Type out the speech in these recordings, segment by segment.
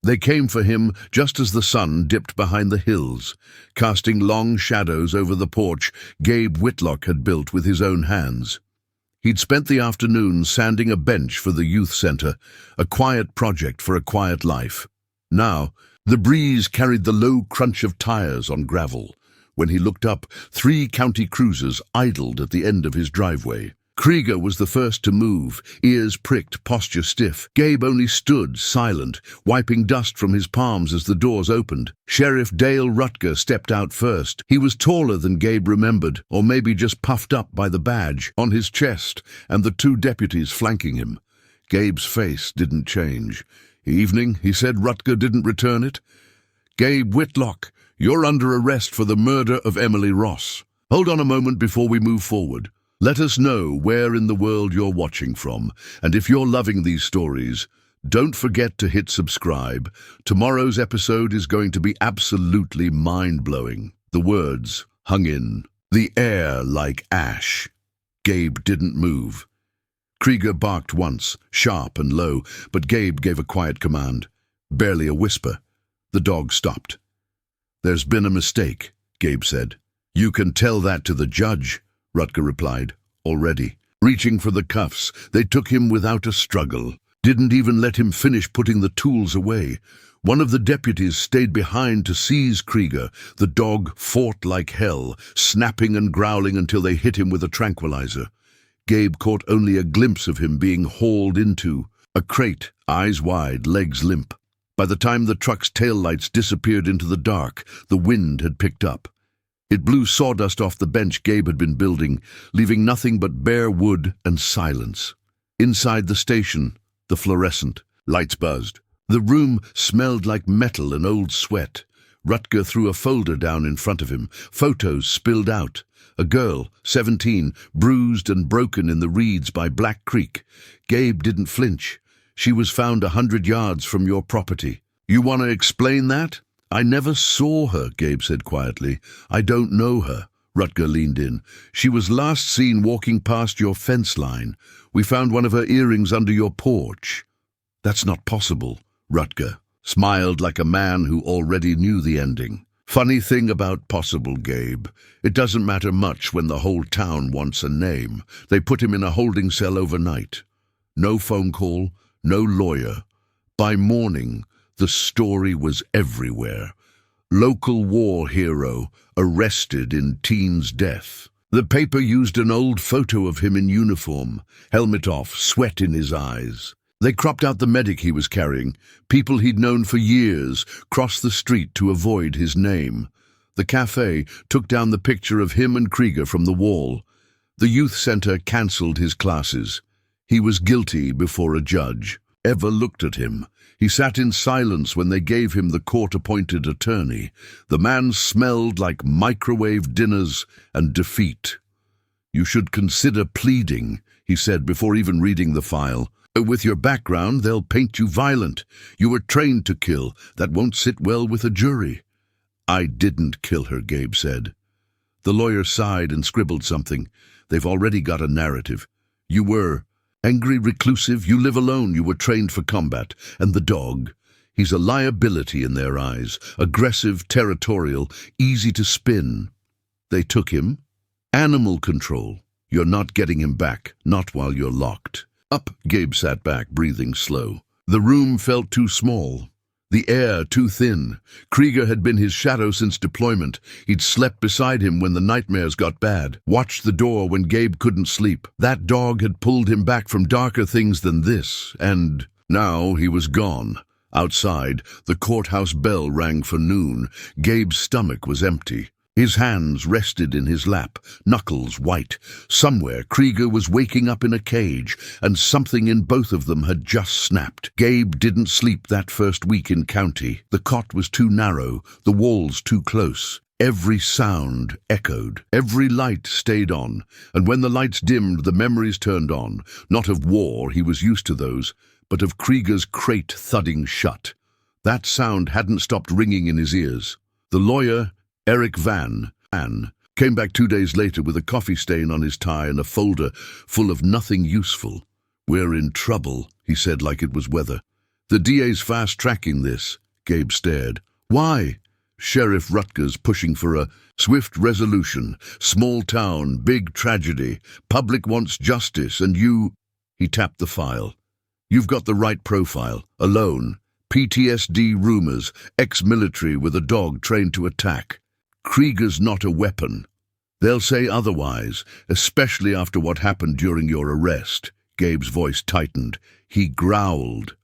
They came for him just as the sun dipped behind the hills, casting long shadows over the porch Gabe Whitlock had built with his own hands. He'd spent the afternoon sanding a bench for the youth center, a quiet project for a quiet life. Now, the breeze carried the low crunch of tires on gravel. When he looked up, 3 county cruisers idled at the end of his driveway. Krieger was the first to move, ears pricked, posture stiff. Gabe only stood, silent, wiping dust from his palms as the doors opened. Sheriff Dale Rutger stepped out first. He was taller than Gabe remembered, or maybe just puffed up by the badge on his chest, and the 2 deputies flanking him. Gabe's face didn't change. "Evening," he said. "Rutger didn't return it." "Gabe Whitlock, you're under arrest for the murder of Emily Ross. Hold on a moment before we move forward. Let us know where in the world you're watching from, and if you're loving these stories, don't forget to hit subscribe. Tomorrow's episode is going to be absolutely mind-blowing." The words hung in the air like ash. Gabe didn't move. Krieger barked once, sharp and low, but Gabe gave a quiet command. Barely a whisper. The dog stopped. "There's been a mistake," Gabe said. "You can tell that to the judge," Rutger replied. "Already." Reaching for the cuffs, they took him without a struggle. Didn't even let him finish putting the tools away. One of the deputies stayed behind to seize Krieger. The dog fought like hell, snapping and growling until they hit him with a tranquilizer. Gabe caught only a glimpse of him being hauled into a crate, eyes wide, legs limp. By the time the truck's taillights disappeared into the dark, the wind had picked up. It blew sawdust off the bench Gabe had been building, leaving nothing but bare wood and silence. Inside the station, the fluorescent lights buzzed. The room smelled like metal and old sweat. Rutger threw a folder down in front of him. Photos spilled out. A girl, 17, bruised and broken in the reeds by Black Creek. Gabe didn't flinch. "She was found 100 yards from your property." "You want to explain that?" "I never saw her," Gabe said quietly. "I don't know her." Rutger leaned in. "She was last seen walking past your fence line. We found one of her earrings under your porch." "That's not possible," Rutger smiled like a man who already knew the ending. "Funny thing about possible, Gabe. It doesn't matter much when the whole town wants a name. They put him in a holding cell overnight. No phone call, no lawyer. By morning, the story was everywhere. Local war hero arrested in teen's death. The paper used an old photo of him in uniform, helmet off, sweat in his eyes. They cropped out the medic he was carrying. People he'd known for years crossed the street to avoid his name. The cafe took down the picture of him and Krieger from the wall. The youth center cancelled his classes. He was guilty before a judge. Ever looked at him. He sat in silence when they gave him the court-appointed attorney. The man smelled like microwave dinners and defeat. "You should consider pleading," he said before even reading the file. "With your background, they'll paint you violent. You were trained to kill. That won't sit well with a jury." "I didn't kill her," Gabe said. The lawyer sighed and scribbled something. "They've already got a narrative. You were angry, reclusive, you live alone, you were trained for combat. And the dog, he's a liability in their eyes, aggressive, territorial, easy to spin. They took him. Animal control. You're not getting him back, not while you're locked." Up, Gabe sat back, breathing slow. The room felt too small. The air too thin. Krieger had been his shadow since deployment. He'd slept beside him when the nightmares got bad, watched the door when Gabe couldn't sleep. That dog had pulled him back from darker things than this, and now he was gone. Outside, the courthouse bell rang for noon. Gabe's stomach was empty. His hands rested in his lap, knuckles white. Somewhere, Krieger was waking up in a cage, and something in both of them had just snapped. Gabe didn't sleep that first week in county. The cot was too narrow, the walls too close. Every sound echoed, every light stayed on, and when the lights dimmed, the memories turned on. Not of war, he was used to those, but of Krieger's crate thudding shut. That sound hadn't stopped ringing in his ears. The lawyer, Eric Van, came back 2 days later with a coffee stain on his tie and a folder full of nothing useful. "We're in trouble," he said like it was weather. The DA's fast-tracking this. Gabe stared. Why? Sheriff Rutgers pushing for a swift resolution. Small town, big tragedy. Public wants justice, and you... He tapped the file. You've got the right profile. Alone. PTSD rumors. Ex-military with a dog trained to attack. Krieger's not a weapon. They'll say otherwise, especially after what happened during your arrest. Gabe's voice tightened. He growled.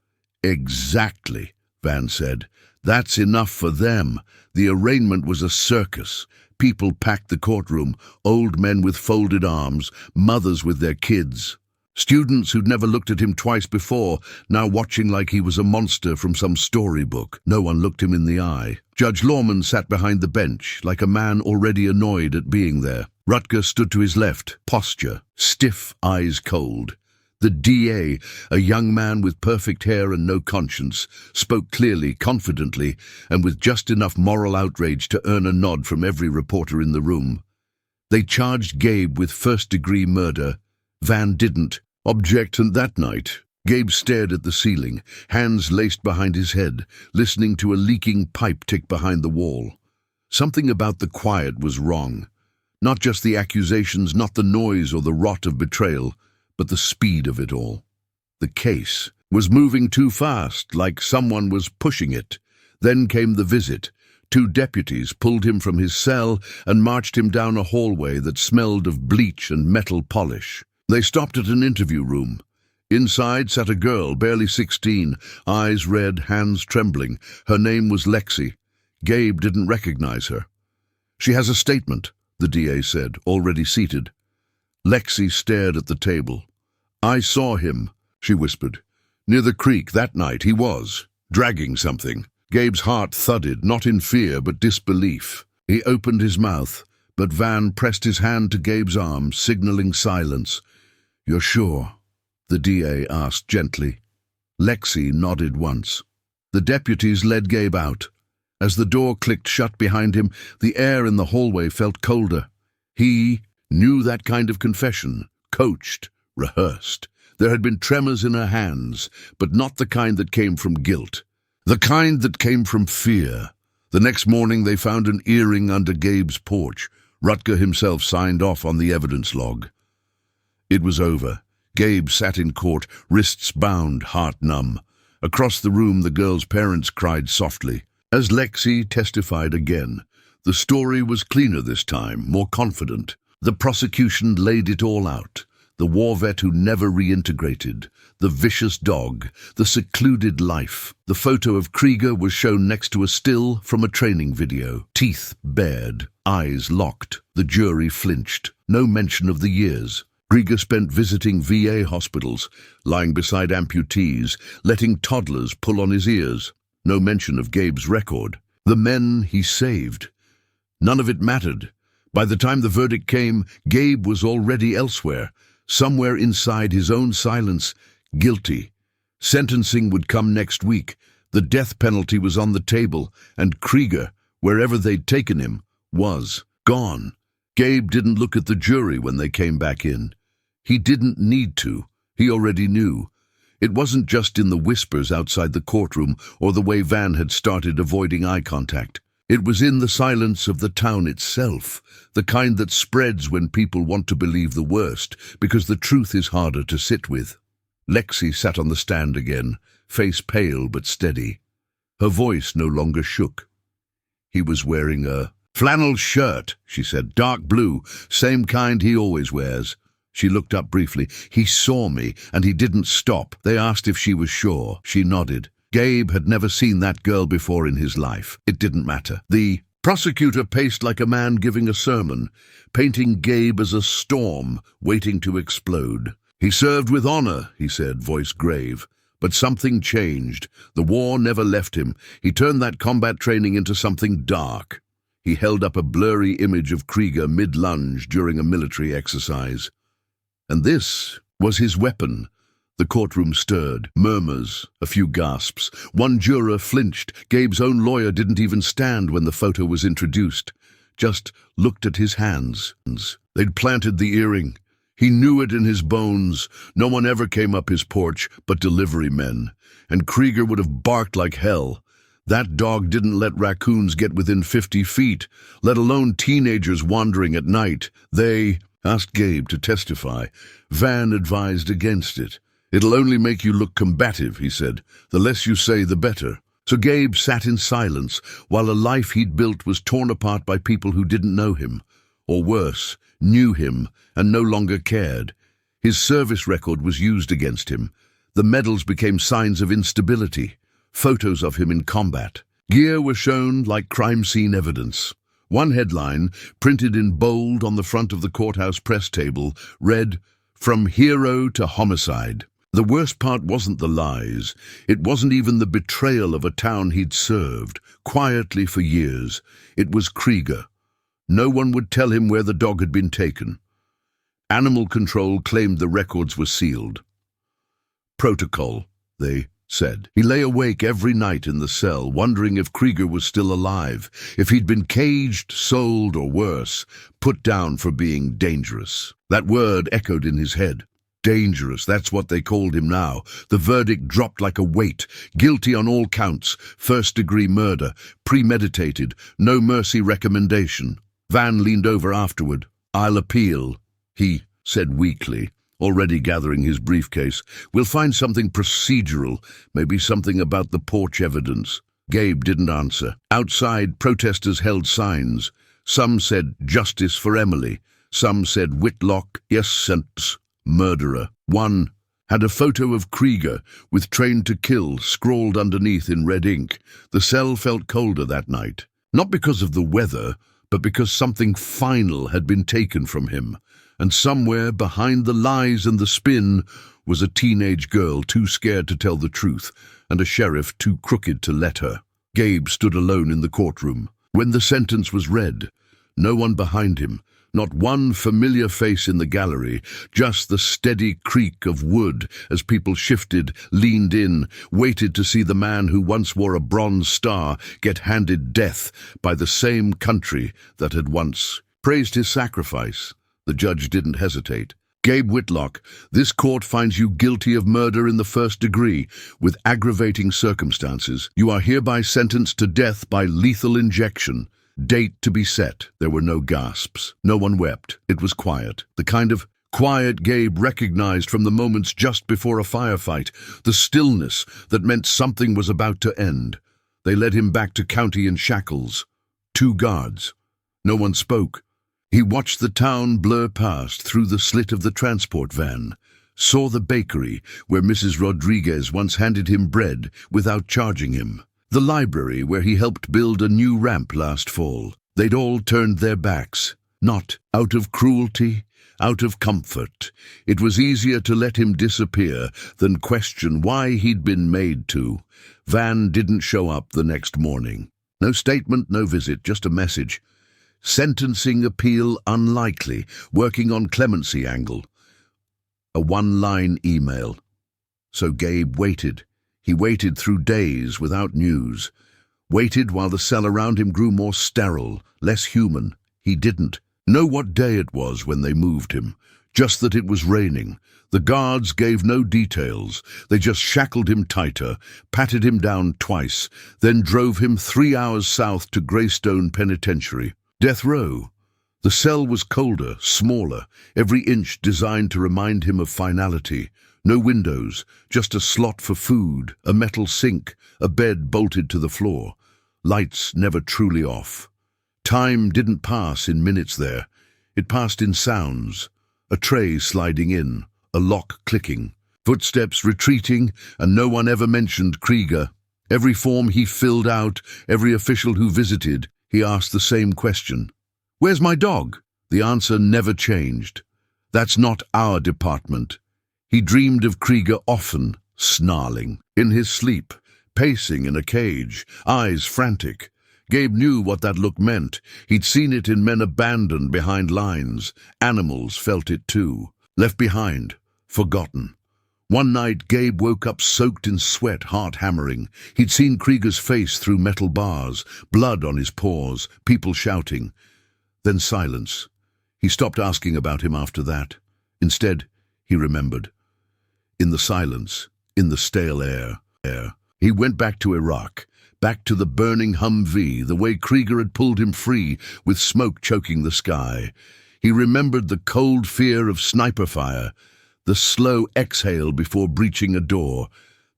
Exactly, Van said. That's enough for them. The arraignment was a circus. People packed the courtroom, old men with folded arms, mothers with their kids. Students who'd never looked at him twice before, now watching like he was a monster from some storybook. No one looked him in the eye. Judge Lawman sat behind the bench, like a man already annoyed at being there. Rutger stood to his left, posture, stiff, eyes cold. The DA, a young man with perfect hair and no conscience, spoke clearly, confidently, and with just enough moral outrage to earn a nod from every reporter in the room. They charged Gabe with first-degree murder. Van didn't object, and that night, Gabe stared at the ceiling, hands laced behind his head, listening to a leaking pipe tick behind the wall. Something about the quiet was wrong. Not just the accusations, not the noise or the rot of betrayal, but the speed of it all. The case was moving too fast, like someone was pushing it. Then came the visit. 2 deputies pulled him from his cell and marched him down a hallway that smelled of bleach and metal polish. They stopped at an interview room. Inside sat a girl, barely 16, eyes red, hands trembling. Her name was Lexi. Gabe didn't recognize her. She has a statement, the DA said, already seated. Lexi stared at the table. I saw him, she whispered. Near the creek that night he was, dragging something. Gabe's heart thudded, not in fear but disbelief. He opened his mouth, but Van pressed his hand to Gabe's arm, signaling silence. You're sure? The DA asked gently. Lexi nodded once. The deputies led Gabe out. As the door clicked shut behind him, the air in the hallway felt colder. He knew that kind of confession, coached, rehearsed. There had been tremors in her hands, but not the kind that came from guilt. The kind that came from fear. The next morning they found an earring under Gabe's porch. Rutger himself signed off on the evidence log. It was over. Gabe sat in court, wrists bound, heart numb. Across the room the girl's parents cried softly. As Lexi testified again, the story was cleaner this time, more confident. The prosecution laid it all out. The war vet who never reintegrated, the vicious dog, the secluded life. The photo of Krieger was shown next to a still from a training video. Teeth bared, eyes locked. The jury flinched. No mention of the years. Krieger spent visiting VA hospitals, lying beside amputees, letting toddlers pull on his ears. No mention of Gabe's record. The men he saved. None of it mattered. By the time the verdict came, Gabe was already elsewhere, somewhere inside his own silence, guilty. Sentencing would come next week. The death penalty was on the table, and Krieger, wherever they'd taken him, was gone. Gabe didn't look at the jury when they came back in. He didn't need to. He already knew. It wasn't just in the whispers outside the courtroom or the way Van had started avoiding eye contact. It was in the silence of the town itself, the kind that spreads when people want to believe the worst, because the truth is harder to sit with. Lexi sat on the stand again, face pale but steady. Her voice no longer shook. He was wearing a flannel shirt, she said, dark blue, same kind he always wears. She looked up briefly. He saw me, and he didn't stop. They asked if she was sure. She nodded. Gabe had never seen that girl before in his life. It didn't matter. The prosecutor paced like a man giving a sermon, painting Gabe as a storm waiting to explode. He served with honor, he said, voice grave. But something changed. The war never left him. He turned that combat training into something dark. He held up a blurry image of Krieger mid-lunge during a military exercise. And this was his weapon. The courtroom stirred, murmurs, a few gasps. One juror flinched. Gabe's own lawyer didn't even stand when the photo was introduced, just looked at his hands. They'd planted the earring. He knew it in his bones. No one ever came up his porch but delivery men, and Krieger would have barked like hell. That dog didn't let raccoons get within 50 feet, let alone teenagers wandering at night. They asked Gabe to testify. Van advised against it. "It'll only make you look combative," he said. "The less you say, the better." So Gabe sat in silence while a life he'd built was torn apart by people who didn't know him, or worse, knew him and no longer cared. His service record was used against him. The medals became signs of instability, photos of him in combat. Gear were shown like crime scene evidence. One headline, printed in bold on the front of the courthouse press table, read, "From hero to homicide." The worst part wasn't the lies. It wasn't even the betrayal of a town he'd served, quietly for years. It was Krieger. No one would tell him where the dog had been taken. Animal control claimed the records were sealed. Protocol, they said. He lay awake every night in the cell, wondering if Krieger was still alive, if he'd been caged, sold, or worse, put down for being dangerous. That word echoed in his head. Dangerous, that's what they called him now. The verdict dropped like a weight. Guilty on all counts. First-degree murder. Premeditated. No mercy recommendation. Van leaned over afterward. "I'll appeal," he said weakly, already gathering his briefcase. "We'll find something procedural, maybe something about the porch evidence." Gabe didn't answer. Outside, protesters held signs. Some said, "Justice for Emily." Some said, "Whitlock, yes, sentence. Murderer." One had a photo of Krieger with "Trained to Kill" scrawled underneath in red ink. The cell felt colder that night, not because of the weather, but because something final had been taken from him. And somewhere behind the lies and the spin was a teenage girl too scared to tell the truth, and a sheriff too crooked to let her. Gabe stood alone in the courtroom. When the sentence was read, no one behind him, not one familiar face in the gallery, just the steady creak of wood as people shifted, leaned in, waited to see the man who once wore a bronze star get handed death by the same country that had once praised his sacrifice. The judge didn't hesitate. "Gabe Whitlock, this court finds you guilty of murder in the first degree, with aggravating circumstances. You are hereby sentenced to death by lethal injection. Date to be set." There were no gasps. No one wept. It was quiet. The kind of quiet Gabe recognized from the moments just before a firefight. The stillness that meant something was about to end. They led him back to county in shackles. 2 guards. No one spoke. He watched the town blur past through the slit of the transport van, saw the bakery where Mrs. Rodriguez once handed him bread without charging him, the library where he helped build a new ramp last fall. They'd all turned their backs, not out of cruelty, out of comfort. It was easier to let him disappear than question why he'd been made to. Van didn't show up the next morning. No statement, no visit, just a message. Sentencing appeal unlikely, working on clemency angle. A 1-line email. So Gabe waited. He waited through days without news. Waited while the cell around him grew more sterile, less human. He didn't know what day it was when they moved him, just that it was raining. The guards gave no details. They just shackled him tighter, patted him down twice, then drove him 3 hours south to Greystone Penitentiary. Death row. The cell was colder, smaller, every inch designed to remind him of finality. No windows, just a slot for food, a metal sink, a bed bolted to the floor. Lights never truly off. Time didn't pass in minutes there. It passed in sounds. A tray sliding in, a lock clicking, footsteps retreating, and no one ever mentioned Krieger. Every form he filled out, every official who visited, he asked the same question. "Where's my dog?" The answer never changed. "That's not our department." He dreamed of Krieger often, snarling, in his sleep, pacing in a cage, eyes frantic. Gabe knew what that look meant. He'd seen it in men abandoned behind lines. Animals felt it too. Left behind, forgotten. One night, Gabe woke up soaked in sweat, heart hammering. He'd seen Krieger's face through metal bars, blood on his paws, people shouting. Then silence. He stopped asking about him after that. Instead, he remembered. In the silence, in the stale air, he went back to Iraq, back to the burning Humvee, the way Krieger had pulled him free, with smoke choking the sky. He remembered the cold fear of sniper fire, the slow exhale before breaching a door,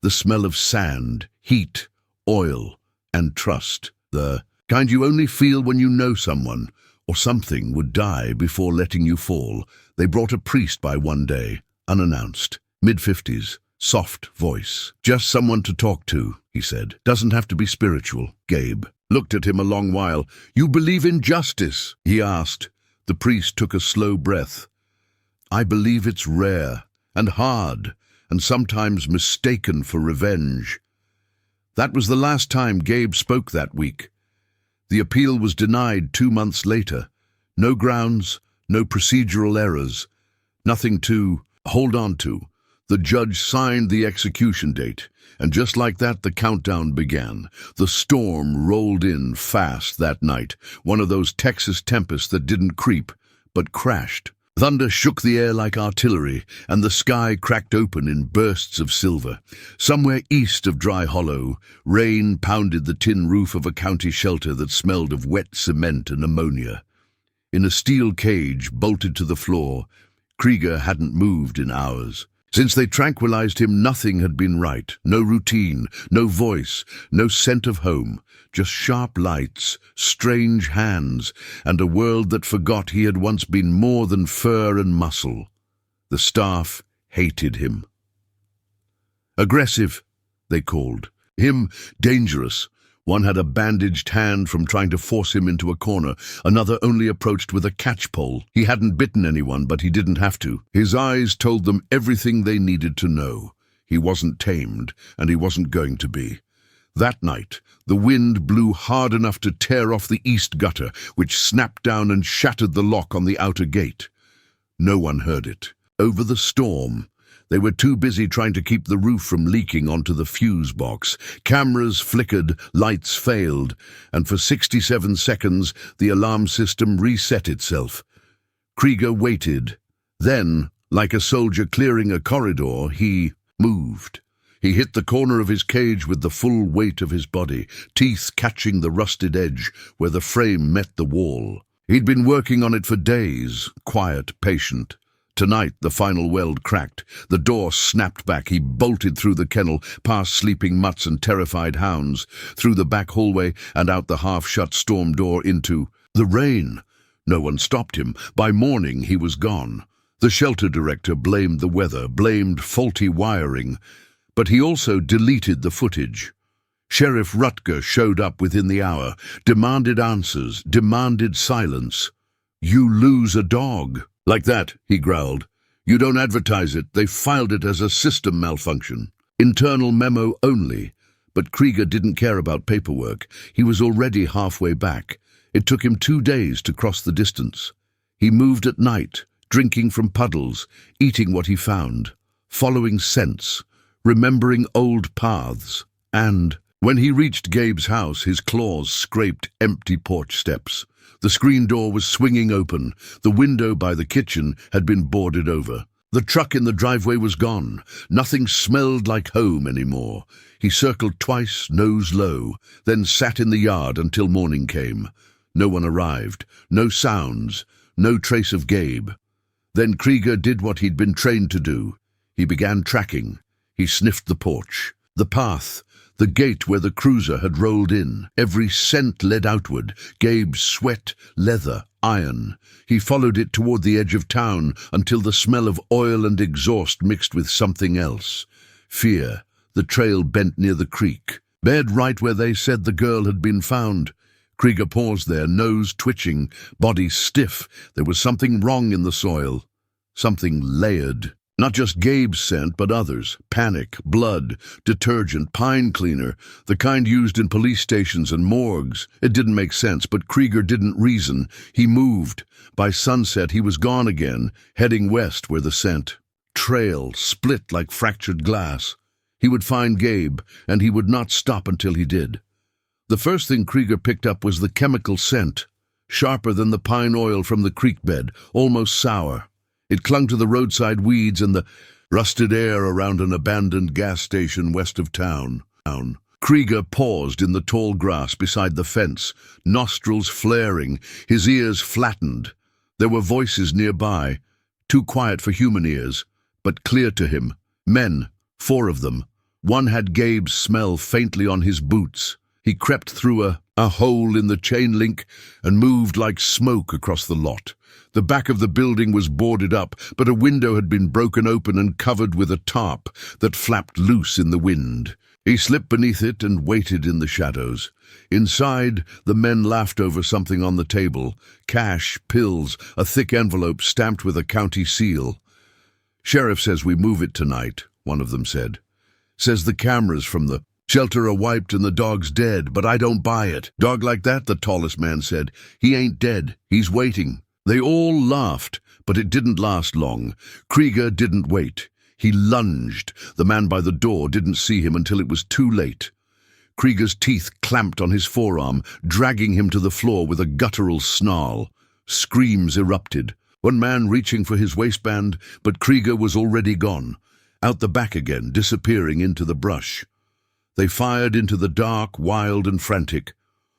the smell of sand, heat, oil, and trust. The kind you only feel when you know someone or something would die before letting you fall. They brought a priest by one day, unannounced, mid-50s, soft voice. "Just someone to talk to," he said. "Doesn't have to be spiritual." Gabe looked at him a long while. "You believe in justice?" he asked. The priest took a slow breath. "I believe it's rare and hard and sometimes mistaken for revenge." That was the last time Gabe spoke that week. The appeal was denied 2 months later. No grounds, no procedural errors, nothing to hold on to. The judge signed the execution date, and just like that, the countdown began. The storm rolled in fast that night, one of those Texas tempests that didn't creep, but crashed. Thunder shook the air like artillery, and the sky cracked open in bursts of silver. Somewhere east of Dry Hollow, rain pounded the tin roof of a county shelter that smelled of wet cement and ammonia. In a steel cage bolted to the floor, Krieger hadn't moved in hours. Since they tranquilized him, nothing had been right. No routine, no voice, no scent of home. Just sharp lights, strange hands, and a world that forgot he had once been more than fur and muscle. The staff hated him. Aggressive, they called. Him dangerous. One had a bandaged hand from trying to force him into a corner. Another only approached with a catchpole. He hadn't bitten anyone, but he didn't have to. His eyes told them everything they needed to know. He wasn't tamed, and he wasn't going to be. That night, the wind blew hard enough to tear off the east gutter, which snapped down and shattered the lock on the outer gate. No one heard it. Over the storm, they were too busy trying to keep the roof from leaking onto the fuse box. Cameras flickered, lights failed, and for 67 seconds the alarm system reset itself. Krieger waited. Then, like a soldier clearing a corridor, he moved. He hit the corner of his cage with the full weight of his body, teeth catching the rusted edge where the frame met the wall. He'd been working on it for days, quiet, patient. Tonight, the final weld cracked. The door snapped back. He bolted through the kennel, past sleeping mutts and terrified hounds, through the back hallway and out the half-shut storm door into the rain. No one stopped him. By morning, he was gone. The shelter director blamed the weather, blamed faulty wiring, but he also deleted the footage. Sheriff Rutger showed up within the hour, demanded answers, demanded silence. "You lose a dog." "Like that," he growled. "You don't advertise it. They filed it as a system malfunction. Internal memo only." But Krieger didn't care about paperwork. He was already halfway back. It took him 2 days to cross the distance. He moved at night, drinking from puddles, eating what he found, following scents, remembering old paths. And when he reached Gabe's house, his claws scraped empty porch steps. The screen door was swinging open. The window by the kitchen had been boarded over. The truck in the driveway was gone. Nothing smelled like home anymore. He circled twice, nose low, then sat in the yard until morning came. No one arrived. No sounds. No trace of Gabe. Then Krieger did what he'd been trained to do. He began tracking. He sniffed the porch, the path, the gate where the cruiser had rolled in. Every scent led outward. Gabe's sweat, leather, iron. He followed it toward the edge of town until the smell of oil and exhaust mixed with something else. Fear. The trail bent near the creek. Bed right where they said the girl had been found. Krieger paused there, nose twitching, body stiff. There was something wrong in the soil. Something layered. Not just Gabe's scent, but others. Panic, blood, detergent, pine cleaner, the kind used in police stations and morgues. It didn't make sense, but Krieger didn't reason. He moved. By sunset, he was gone again, heading west where the scent. Trail split like fractured glass. He would find Gabe, and he would not stop until he did. The first thing Krieger picked up was the chemical scent, sharper than the pine oil from the creek bed, almost sour. It clung to the roadside weeds and the rusted air around an abandoned gas station west of town. Krieger paused in the tall grass beside the fence, nostrils flaring, his ears flattened. There were voices nearby, too quiet for human ears, but clear to him. Men, 4 of them. One had Gabe's smell faintly on his boots. He crept through a hole in the chain link and moved like smoke across the lot. The back of the building was boarded up, but a window had been broken open and covered with a tarp that flapped loose in the wind. He slipped beneath it and waited in the shadows. Inside, the men laughed over something on the table. Cash, pills, a thick envelope stamped with a county seal. "Sheriff says we move it tonight," one of them said. "Says the cameras from the shelter are wiped and the dog's dead, but I don't buy it." "Dog like that," the tallest man said. "He ain't dead. He's waiting." They all laughed, but it didn't last long. Krieger didn't wait. He lunged. The man by the door didn't see him until it was too late. Krieger's teeth clamped on his forearm, dragging him to the floor with a guttural snarl. Screams erupted. One man reaching for his waistband, but Krieger was already gone. Out the back again, disappearing into the brush. They fired into the dark, wild and frantic.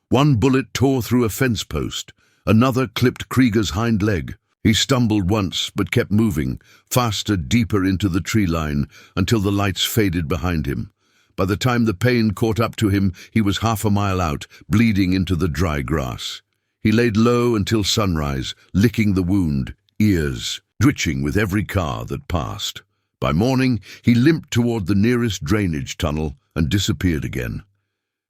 One bullet tore through a fence post. Another clipped Krieger's hind leg. He stumbled once, but kept moving, faster, deeper into the tree line, until the lights faded behind him. By the time the pain caught up to him, he was half a mile out, bleeding into the dry grass. He laid low until sunrise, licking the wound, ears twitching with every car that passed. By morning, he limped toward the nearest drainage tunnel and disappeared again.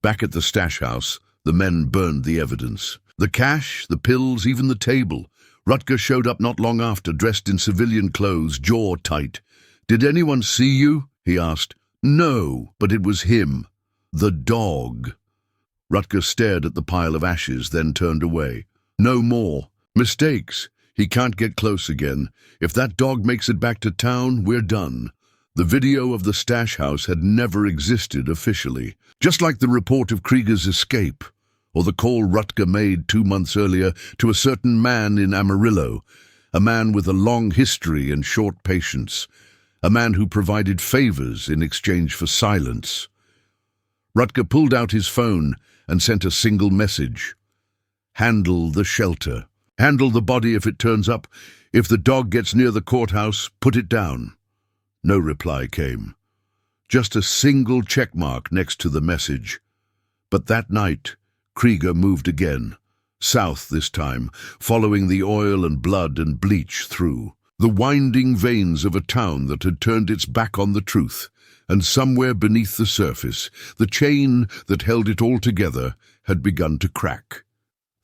Back at the stash house, the men burned the evidence. The cash, the pills, even the table. Rutger showed up not long after, dressed in civilian clothes, jaw tight. "Did anyone see you?" he asked. "No, but it was him. The dog." Rutger stared at the pile of ashes, then turned away. "No more. Mistakes. He can't get close again. If that dog makes it back to town, we're done." The video of the stash house had never existed officially. Just like the report of Krieger's escape, or the call Rutger made 2 months earlier to a certain man in Amarillo, a man with a long history and short patience, a man who provided favors in exchange for silence. Rutger pulled out his phone and sent a single message. "Handle the shelter. Handle the body if it turns up. If the dog gets near the courthouse, put it down." No reply came. Just a single checkmark next to the message. But that night, Krieger moved again, south this time, following the oil and blood and bleach through the winding veins of a town that had turned its back on the truth, and somewhere beneath the surface, the chain that held it all together had begun to crack.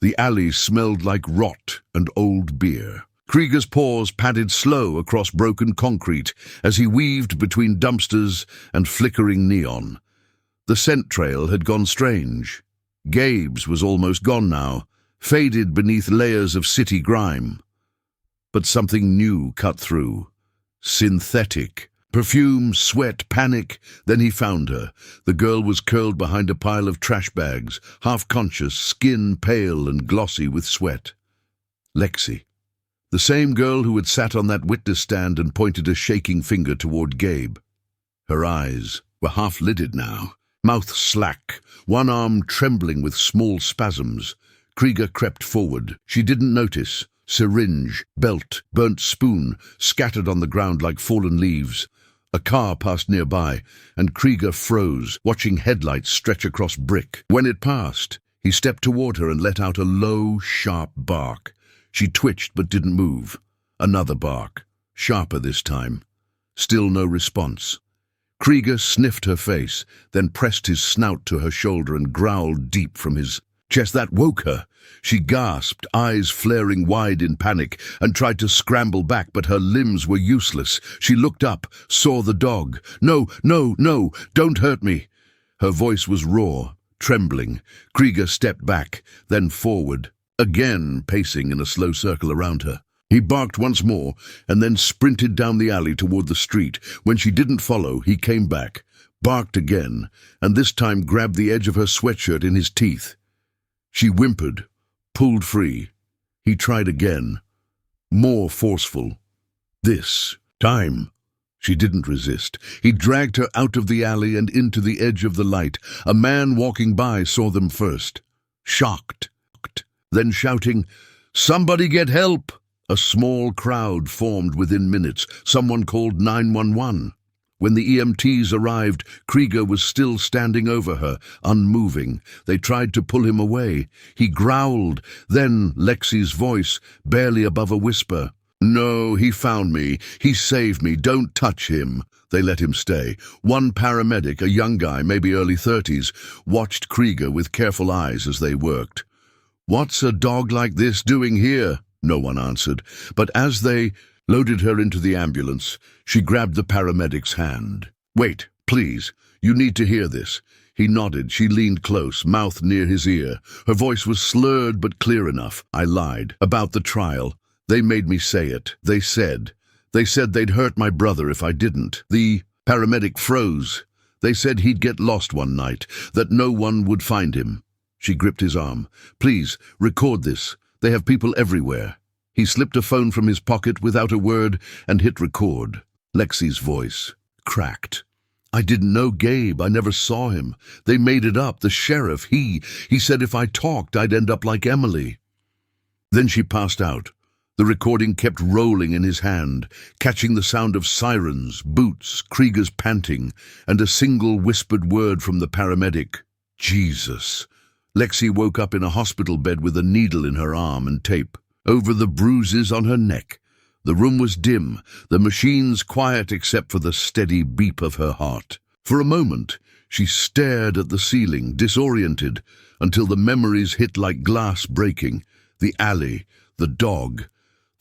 The alley smelled like rot and old beer. Krieger's paws padded slow across broken concrete as he weaved between dumpsters and flickering neon. The scent trail had gone strange. Gabe's was almost gone now, faded beneath layers of city grime. But something new cut through. Synthetic. Perfume, sweat, panic. Then he found her. The girl was curled behind a pile of trash bags, half-conscious, skin pale and glossy with sweat. Lexi. The same girl who had sat on that witness stand and pointed a shaking finger toward Gabe. Her eyes were half-lidded now, mouth slack, one arm trembling with small spasms. Krieger crept forward. She didn't notice. Syringe, belt, burnt spoon, scattered on the ground like fallen leaves. A car passed nearby, and Krieger froze, watching headlights stretch across brick. When it passed, he stepped toward her and let out a low, sharp bark. She twitched but didn't move. Another bark, sharper this time. Still no response. Krieger sniffed her face, then pressed his snout to her shoulder and growled deep from his chest. That woke her. She gasped, eyes flaring wide in panic, and tried to scramble back, but her limbs were useless. She looked up, saw the dog. "No, no, no, don't hurt me." Her voice was raw, trembling. Krieger stepped back, then forward, again pacing in a slow circle around her. He barked once more, and then sprinted down the alley toward the street. When she didn't follow, he came back, barked again, and this time grabbed the edge of her sweatshirt in his teeth. She whimpered, pulled free. He tried again, more forceful. This time, she didn't resist. He dragged her out of the alley and into the edge of the light. A man walking by saw them first, shocked, then shouting, "Somebody get help!" A small crowd formed within minutes. Someone called 911. When the EMTs arrived, Krieger was still standing over her, unmoving. They tried to pull him away. He growled. Then Lexi's voice, barely above a whisper. "No, he found me. He saved me. Don't touch him." They let him stay. One paramedic, a young guy, maybe early 30s, watched Krieger with careful eyes as they worked. "What's a dog like this doing here?" No one answered. But as they loaded her into the ambulance, she grabbed the paramedic's hand. "Wait, please. You need to hear this." He nodded. She leaned close, mouth near his ear. Her voice was slurred but clear enough. "I lied. About the trial. They made me say it. They said they'd hurt my brother if I didn't." The paramedic froze. "They said he'd get lost one night, that no one would find him." She gripped his arm. "Please, record this. They have people everywhere." He slipped a phone from his pocket without a word and hit record. Lexi's voice cracked. "I didn't know Gabe. I never saw him. They made it up. The sheriff, he said if I talked, I'd end up like Emily." Then she passed out. The recording kept rolling in his hand, catching the sound of sirens, boots, Krieger's panting, and a single whispered word from the paramedic. "Jesus." Lexi woke up in a hospital bed with a needle in her arm and tape over the bruises on her neck. The room was dim, the machines quiet except for the steady beat of her heart. For a moment, she stared at the ceiling, disoriented, until the memories hit like glass breaking. The alley, the dog,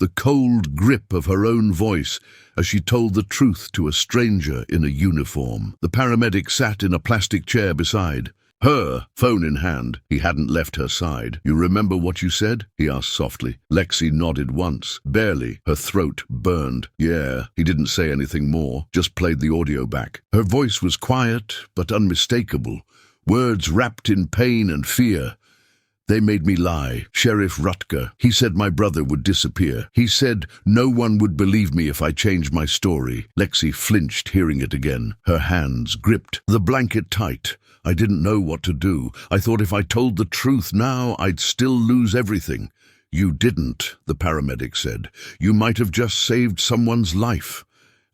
the cold grip of her own voice as she told the truth to a stranger in a uniform. The paramedic sat in a plastic chair beside her, phone in hand. He hadn't left her side. "You remember what you said?" he asked softly. Lexi nodded once, barely. Her throat burned. "Yeah." He didn't say anything more, just played the audio back. Her voice was quiet but unmistakable, words wrapped in pain and fear. "They made me lie. Sheriff Rutger. He said my brother would disappear. He said no one would believe me if I changed my story." Lexi flinched, hearing it again. Her hands gripped the blanket tight. "I didn't know what to do. I thought if I told the truth now, I'd still lose everything." "You didn't," the paramedic said. "You might have just saved someone's life."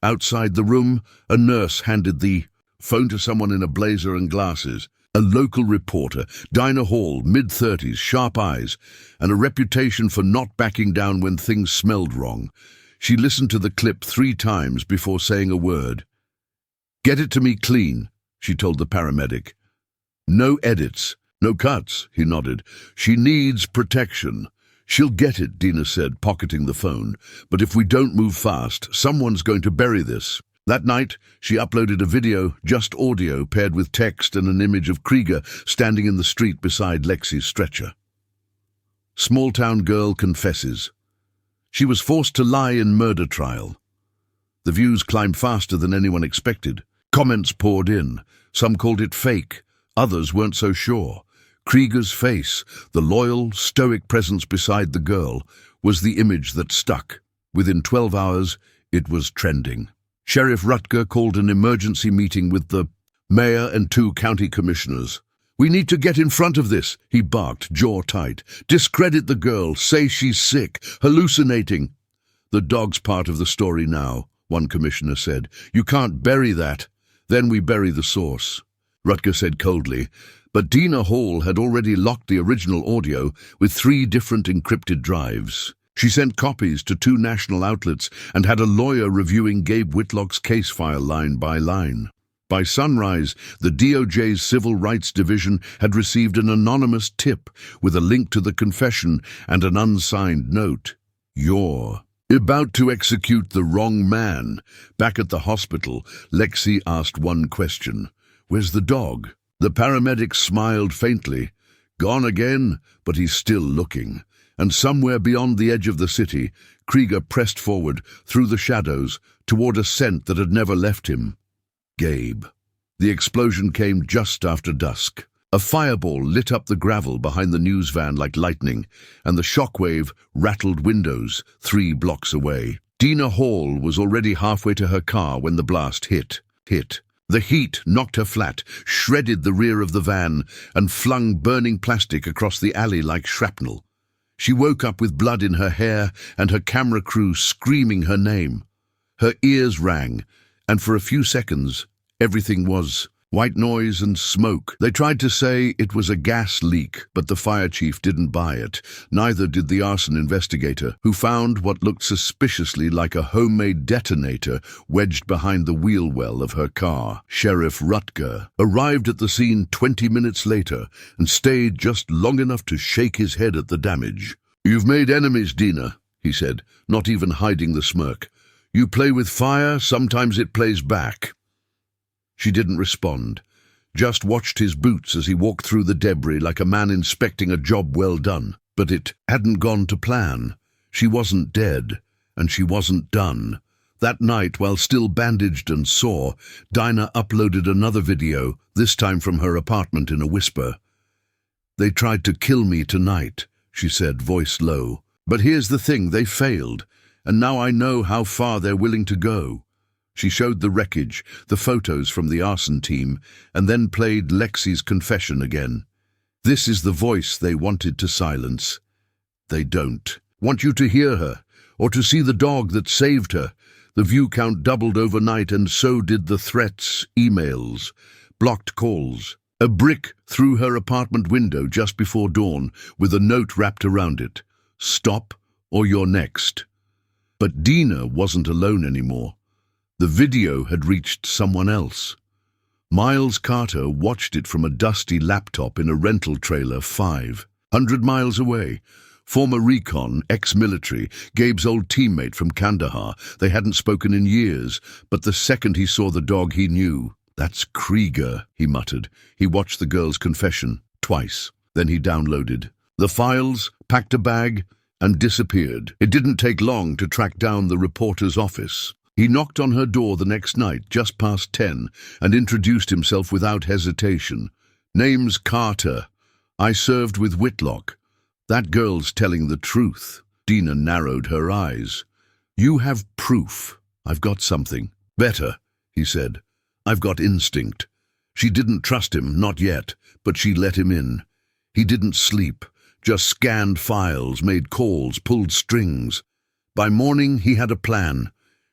Outside the room, a nurse handed the phone to someone in a blazer and glasses. A local reporter, Dinah Hall, mid-30s, sharp eyes, and a reputation for not backing down when things smelled wrong. She listened to the clip 3 times before saying a word. "Get it to me clean," she told the paramedic. "No edits, no cuts," he nodded. "She needs protection." "She'll get it," Dina said, pocketing the phone. "But if we don't move fast, someone's going to bury this." That night, she uploaded a video, just audio, paired with text and an image of Krieger standing in the street beside Lexi's stretcher. Small-town girl confesses. She was forced to lie in murder trial. The views climbed faster than anyone expected. Comments poured in. Some called it fake. Others weren't so sure. Krieger's face, the loyal, stoic presence beside the girl, was the image that stuck. Within 12 hours, it was trending. Sheriff Rutger called an emergency meeting with the mayor and 2 county commissioners. "We need to get in front of this," he barked, jaw tight. "Discredit the girl, say she's sick, hallucinating." "The dog's part of the story now," one commissioner said. "You can't bury that. Then we bury the source," Rutger said coldly. But Dina Hall had already locked the original audio with 3 different encrypted drives. She sent copies to 2 national outlets and had a lawyer reviewing Gabe Whitlock's case file line by line. By sunrise, the DOJ's Civil Rights Division had received an anonymous tip with a link to the confession and an unsigned note. "You're about to execute the wrong man." Back at the hospital, Lexi asked one question. "Where's the dog?" The paramedic smiled faintly. "Gone again, but he's still looking." And somewhere beyond the edge of the city, Krieger pressed forward, through the shadows, toward a scent that had never left him. Gabe. The explosion came just after dusk. A fireball lit up the gravel behind the news van like lightning, and the shockwave rattled windows 3 blocks away. Dina Hall was already halfway to her car when the blast hit. The heat knocked her flat, shredded the rear of the van, and flung burning plastic across the alley like shrapnel. She woke up with blood in her hair and her camera crew screaming her name. Her ears rang, and for a few seconds, everything was white noise and smoke. They tried to say it was a gas leak, but the fire chief didn't buy it. Neither did the arson investigator, who found what looked suspiciously like a homemade detonator wedged behind the wheel well of her car. Sheriff Rutger arrived at the scene 20 minutes later and stayed just long enough to shake his head at the damage. "You've made enemies, Dina," he said, not even hiding the smirk. "You play with fire, sometimes it plays back." She didn't respond, just watched his boots as he walked through the debris like a man inspecting a job well done. But it hadn't gone to plan. She wasn't dead, and she wasn't done. That night, while still bandaged and sore, Dinah uploaded another video, this time from her apartment in a whisper. "They tried to kill me tonight," she said, voice low. "But here's the thing, they failed, and now I know how far they're willing to go." She showed the wreckage, the photos from the arson team, and then played Lexi's confession again. This is the voice they wanted to silence. They don't want you to hear her, or to see the dog that saved her. The view count doubled overnight, and so did the threats, emails, blocked calls. A brick through her apartment window just before dawn, with a note wrapped around it. "Stop, or you're next." But Dina wasn't alone anymore. The video had reached someone else. Miles Carter watched it from a dusty laptop in a rental trailer 500 miles away. Former recon, ex-military, Gabe's old teammate from Kandahar. They hadn't spoken in years, but the second he saw the dog he knew. "That's Krieger," he muttered. He watched the girl's confession twice. Then he downloaded the files, packed a bag, and disappeared. It didn't take long to track down the reporter's office. He knocked on her door the next night, just past 10, and introduced himself without hesitation. "Name's Carter. I served with Whitlock. That girl's telling the truth." Dina narrowed her eyes. "You have proof. I've got something. Better," he said. "I've got instinct." She didn't trust him, not yet, but she let him in. He didn't sleep, just scanned files, made calls, pulled strings. By morning, he had a plan.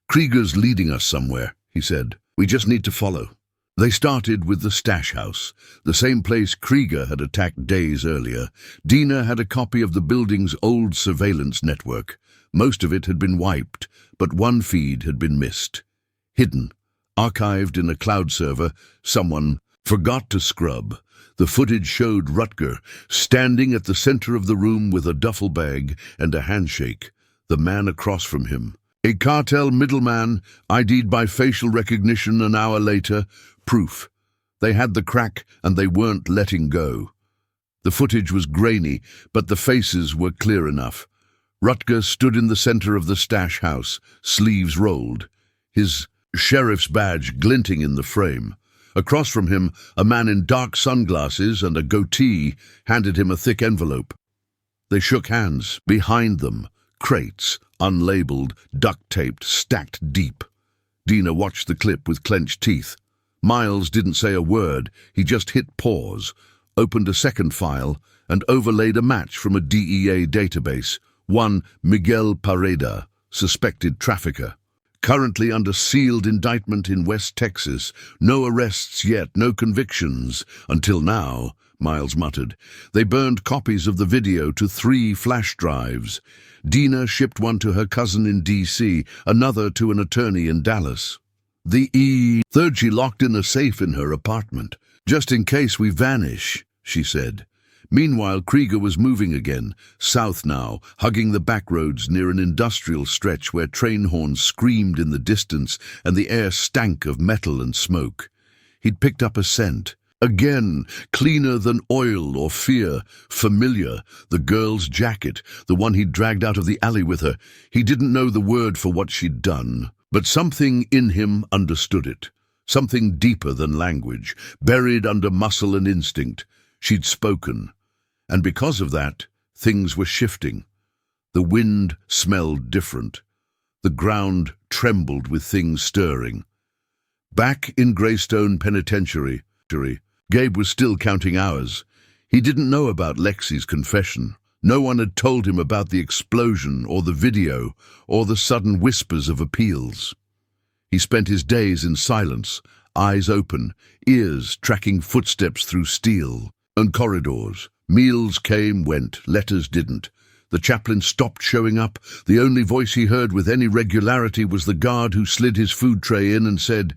"Krieger's leading us somewhere," he said. "We just need to follow." They started with the stash house, the same place Krieger had attacked days earlier. Dina had a copy of the building's old surveillance network. Most of it had been wiped, but one feed had been missed. Hidden, archived in a cloud server, someone forgot to scrub. The footage showed Rutger standing at the center of the room with a duffel bag and a handshake. The man across from him, a cartel middleman, ID'd by facial recognition an hour later. Proof. They had the crack, and they weren't letting go. The footage was grainy, but the faces were clear enough. Rutger stood in the center of the stash house, sleeves rolled, his sheriff's badge glinting in the frame. Across from him, a man in dark sunglasses and a goatee handed him a thick envelope. They shook hands. Behind them, crates, unlabeled, duct-taped, stacked deep. Dina watched the clip with clenched teeth. Miles didn't say a word. He just hit pause, opened a second file, and overlaid a match from a DEA database. One Miguel Pareda, suspected trafficker. Currently under sealed indictment in West Texas. No arrests yet, no convictions. Until now, Miles muttered. They burned copies of the video to 3 flash drives. Dina shipped one to her cousin in D.C., another to an attorney in Dallas. Third she locked in a safe in her apartment. "Just in case we vanish," she said. Meanwhile, Krieger was moving again, south now, hugging the back roads near an industrial stretch where train horns screamed in the distance and the air stank of metal and smoke. He'd picked up a scent. Again, cleaner than oil or fear, familiar, the girl's jacket, the one he'd dragged out of the alley with her. He didn't know the word for what she'd done, but something in him understood it. Something deeper than language, buried under muscle and instinct. She'd spoken, and because of that, things were shifting. The wind smelled different. The ground trembled with things stirring. Back in Greystone Penitentiary, Gabe was still counting hours. He didn't know about Lexi's confession. No one had told him about the explosion or the video or the sudden whispers of appeals. He spent his days in silence, eyes open, ears tracking footsteps through steel and corridors. Meals came, went, letters didn't. The chaplain stopped showing up. The only voice he heard with any regularity was the guard who slid his food tray in and said,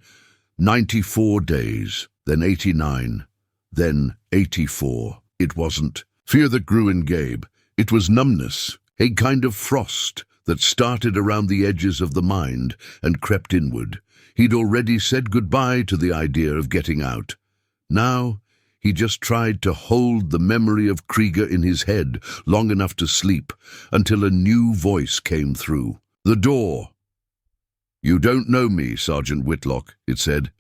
94 days, then 89, then 84. It wasn't fear that grew in Gabe. It was numbness, a kind of frost that started around the edges of the mind and crept inward. He'd already said goodbye to the idea of getting out. Now, he just tried to hold the memory of Krieger in his head long enough to sleep until a new voice came through. The door. "You don't know me, Sergeant Whitlock," it said,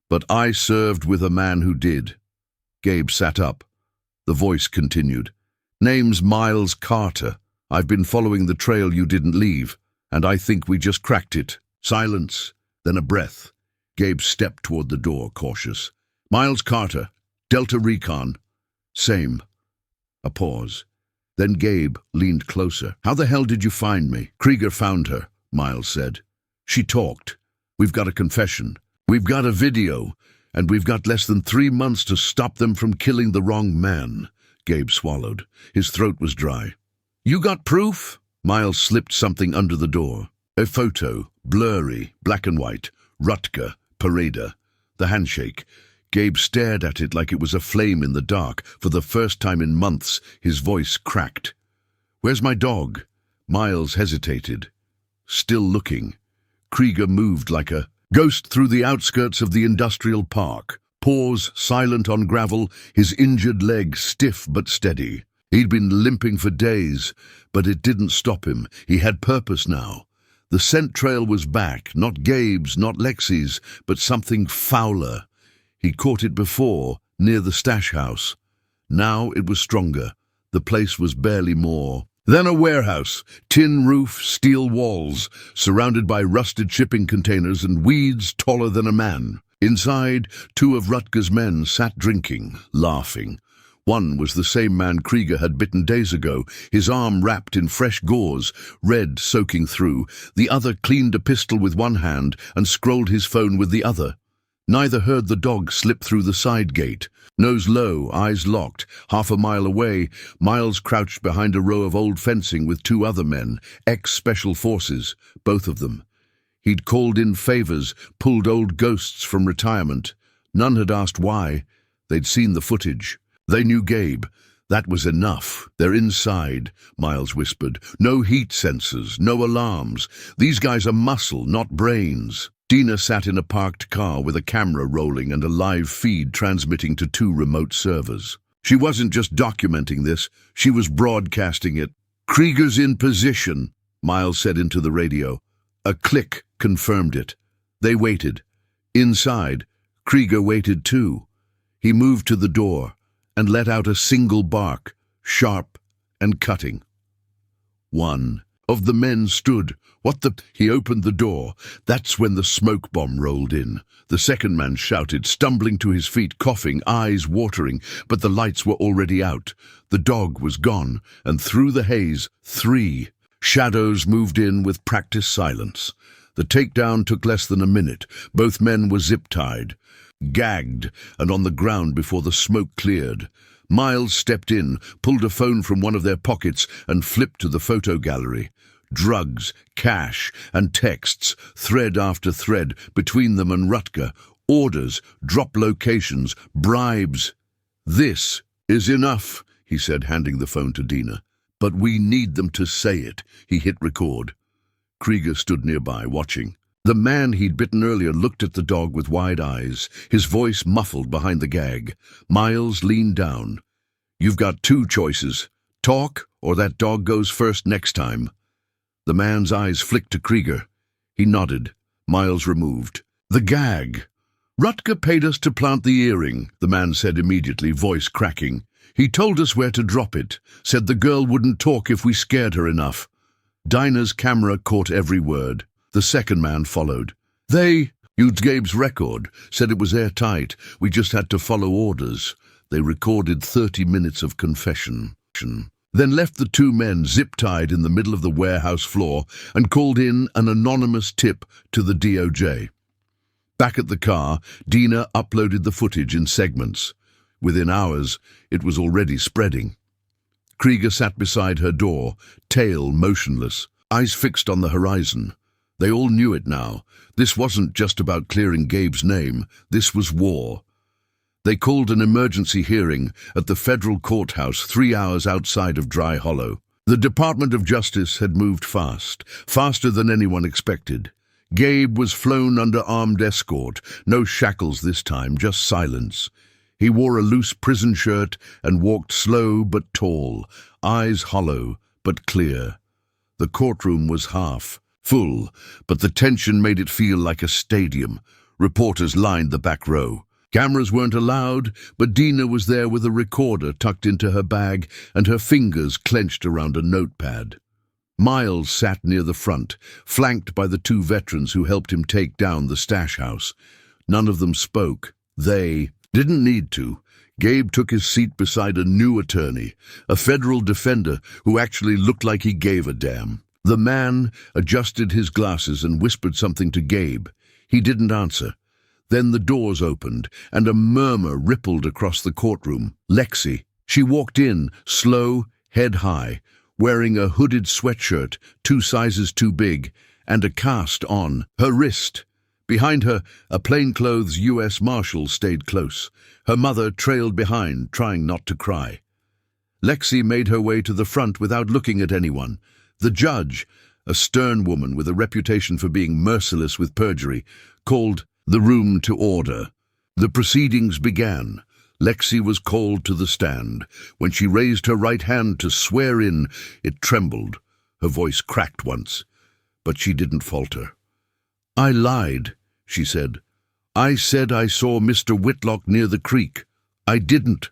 "but I served with a man who did." Gabe sat up. The voice continued. "Name's Miles Carter. I've been following the trail you didn't leave, and I think we just cracked it." Silence, then a breath. Gabe stepped toward the door, cautious. "Miles Carter, Delta Recon." "Same." A pause. Then Gabe leaned closer. "How the hell did you find me?" "Krieger found her," Miles said. "She talked. We've got a confession. We've got a video, and we've got less than 3 months to stop them from killing the wrong man." Gabe swallowed. His throat was dry. "You got proof?" Miles slipped something under the door. A photo, blurry, black and white. Rutger, Pareda. The handshake. Gabe stared at it like it was a flame in the dark. For the first time in months, his voice cracked. "Where's my dog?" Miles hesitated. Still looking. Krieger moved like a ghost through the outskirts of the industrial park. Paws silent on gravel, his injured leg stiff but steady. He'd been limping for days, but it didn't stop him. He had purpose now. The scent trail was back, not Gabe's, not Lexi's, but something fouler. He caught it before, near the stash house. Now it was stronger. The place was barely more than a warehouse, tin roof, steel walls, surrounded by rusted shipping containers and weeds taller than a man. Inside, 2 of Rutger's men sat drinking, laughing. One was the same man Krieger had bitten days ago, his arm wrapped in fresh gauze, red soaking through. The other cleaned a pistol with one hand and scrolled his phone with the other. Neither heard the dog slip through the side gate. Nose low, eyes locked, half a mile away, Miles crouched behind a row of old fencing with 2 other men, ex-special forces, both of them. He'd called in favors, pulled old ghosts from retirement. None had asked why. They'd seen the footage. They knew Gabe. That was enough. "They're inside," Miles whispered. "No heat sensors, no alarms. These guys are muscle, not brains." Dina sat in a parked car with a camera rolling and a live feed transmitting to 2 remote servers. She wasn't just documenting this, she was broadcasting it. "Krieger's in position," Miles said into the radio. A click confirmed it. They waited. Inside, Krieger waited too. He moved to the door and let out a single bark, sharp and cutting. One of the men stood. "What the—" He opened the door. That's when the smoke bomb rolled in. The second man shouted, stumbling to his feet, coughing, eyes watering, but the lights were already out. The dog was gone, and through the haze, 3 shadows moved in with practiced silence. The takedown took less than a minute. Both men were zip-tied, gagged, and on the ground before the smoke cleared. Miles stepped in, pulled a phone from one of their pockets, and flipped to the photo gallery. Drugs, cash, and texts, thread after thread, between them and Rutger. Orders, drop locations, bribes. "This is enough," he said, handing the phone to Dina. "But we need them to say it." He hit record. Krieger stood nearby, watching. The man he'd bitten earlier looked at the dog with wide eyes, his voice muffled behind the gag. Miles leaned down. "You've got 2 choices. Talk, or that dog goes first next time." The man's eyes flicked to Krieger. He nodded. Miles removed. "The gag." "Rutger paid us to plant the earring," the man said immediately, voice cracking. "He told us where to drop it, said the girl wouldn't talk if we scared her enough." Dinah's camera caught every word. The second man followed. They used Gabe's record, said it was airtight. We just had to follow orders. They recorded 30 minutes of confession. Then left the two men zip-tied in the middle of the warehouse floor and called in an anonymous tip to the DOJ. Back at the car, Dina uploaded the footage in segments. Within hours, it was already spreading. Krieger sat beside her door, tail motionless, eyes fixed on the horizon. They all knew it now. This wasn't just about clearing Gabe's name. This was war. They called an emergency hearing at the federal courthouse 3 hours outside of Dry Hollow. The Department of Justice had moved fast, faster than anyone expected. Gabe was flown under armed escort, no shackles this time, just silence. He wore a loose prison shirt and walked slow but tall, eyes hollow but clear. The courtroom was half full, but the tension made it feel like a stadium. Reporters lined the back row. Cameras weren't allowed, but Dina was there with a recorder tucked into her bag and her fingers clenched around a notepad. Miles sat near the front, flanked by the two veterans who helped him take down the stash house. None of them spoke. They didn't need to. Gabe took his seat beside a new attorney, a federal defender who actually looked like he gave a damn. The man adjusted his glasses and whispered something to Gabe. He didn't answer. Then the doors opened, and a murmur rippled across the courtroom. Lexi. She walked in, slow, head high, wearing a hooded sweatshirt 2 sizes too big, and a cast on her wrist. Behind her, a plainclothes U.S. Marshal stayed close. Her mother trailed behind, trying not to cry. Lexi made her way to the front without looking at anyone. The judge, a stern woman with a reputation for being merciless with perjury, called the room to order. The proceedings began. Lexi was called to the stand. When she raised her right hand to swear in, it trembled. Her voice cracked once, but she didn't falter. "I lied," she said. "I said I saw Mr. Whitlock near the creek. I didn't.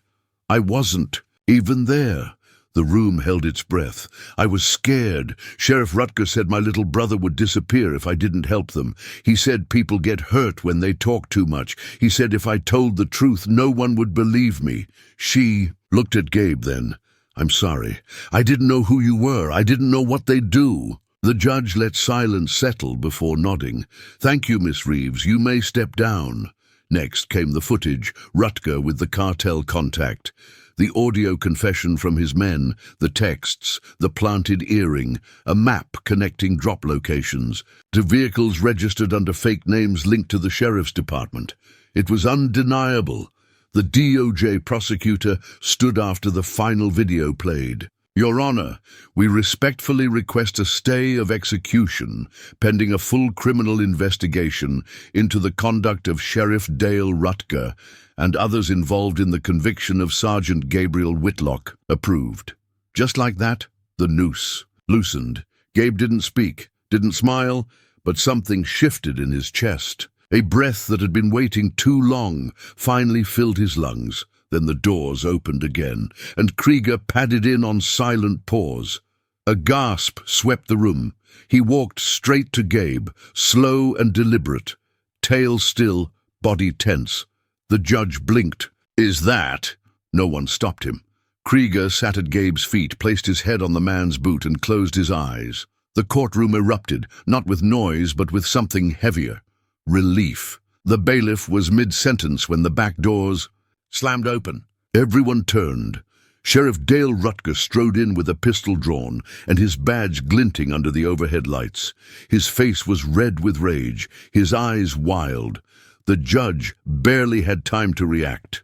I wasn't even there." The room held its breath. I was scared. Sheriff Rutger said my little brother would disappear if I didn't help them. He said people get hurt when they talk too much. He said if I told the truth, no one would believe me. She looked at Gabe then. "I'm sorry. I didn't know who you were. I didn't know what they'd do." The judge let silence settle before nodding. "Thank you, Miss Reeves. You may step down." Next came the footage, Rutger with the cartel contact. The audio confession from his men, the texts, the planted earring, a map connecting drop locations, to vehicles registered under fake names linked to the sheriff's department. It was undeniable. The DOJ prosecutor stood after the final video played. "Your Honor, we respectfully request a stay of execution pending a full criminal investigation into the conduct of Sheriff Dale Rutger and others involved in the conviction of Sergeant Gabriel Whitlock." Approved. Just like that, the noose loosened. Gabe didn't speak, didn't smile, but something shifted in his chest. A breath that had been waiting too long finally filled his lungs. Then the doors opened again, and Krieger padded in on silent pause. A gasp swept the room. He walked straight to Gabe, slow and deliberate, tail still, body tense. The judge blinked. "Is that?" No one stopped him. Krieger sat at Gabe's feet, placed his head on the man's boot, and closed his eyes. The courtroom erupted, not with noise, but with something heavier. Relief. The bailiff was mid-sentence when the back doors slammed open. Everyone turned. Sheriff Dale Rutger strode in with a pistol drawn and his badge glinting under the overhead lights. His face was red with rage, his eyes wild. The judge barely had time to react.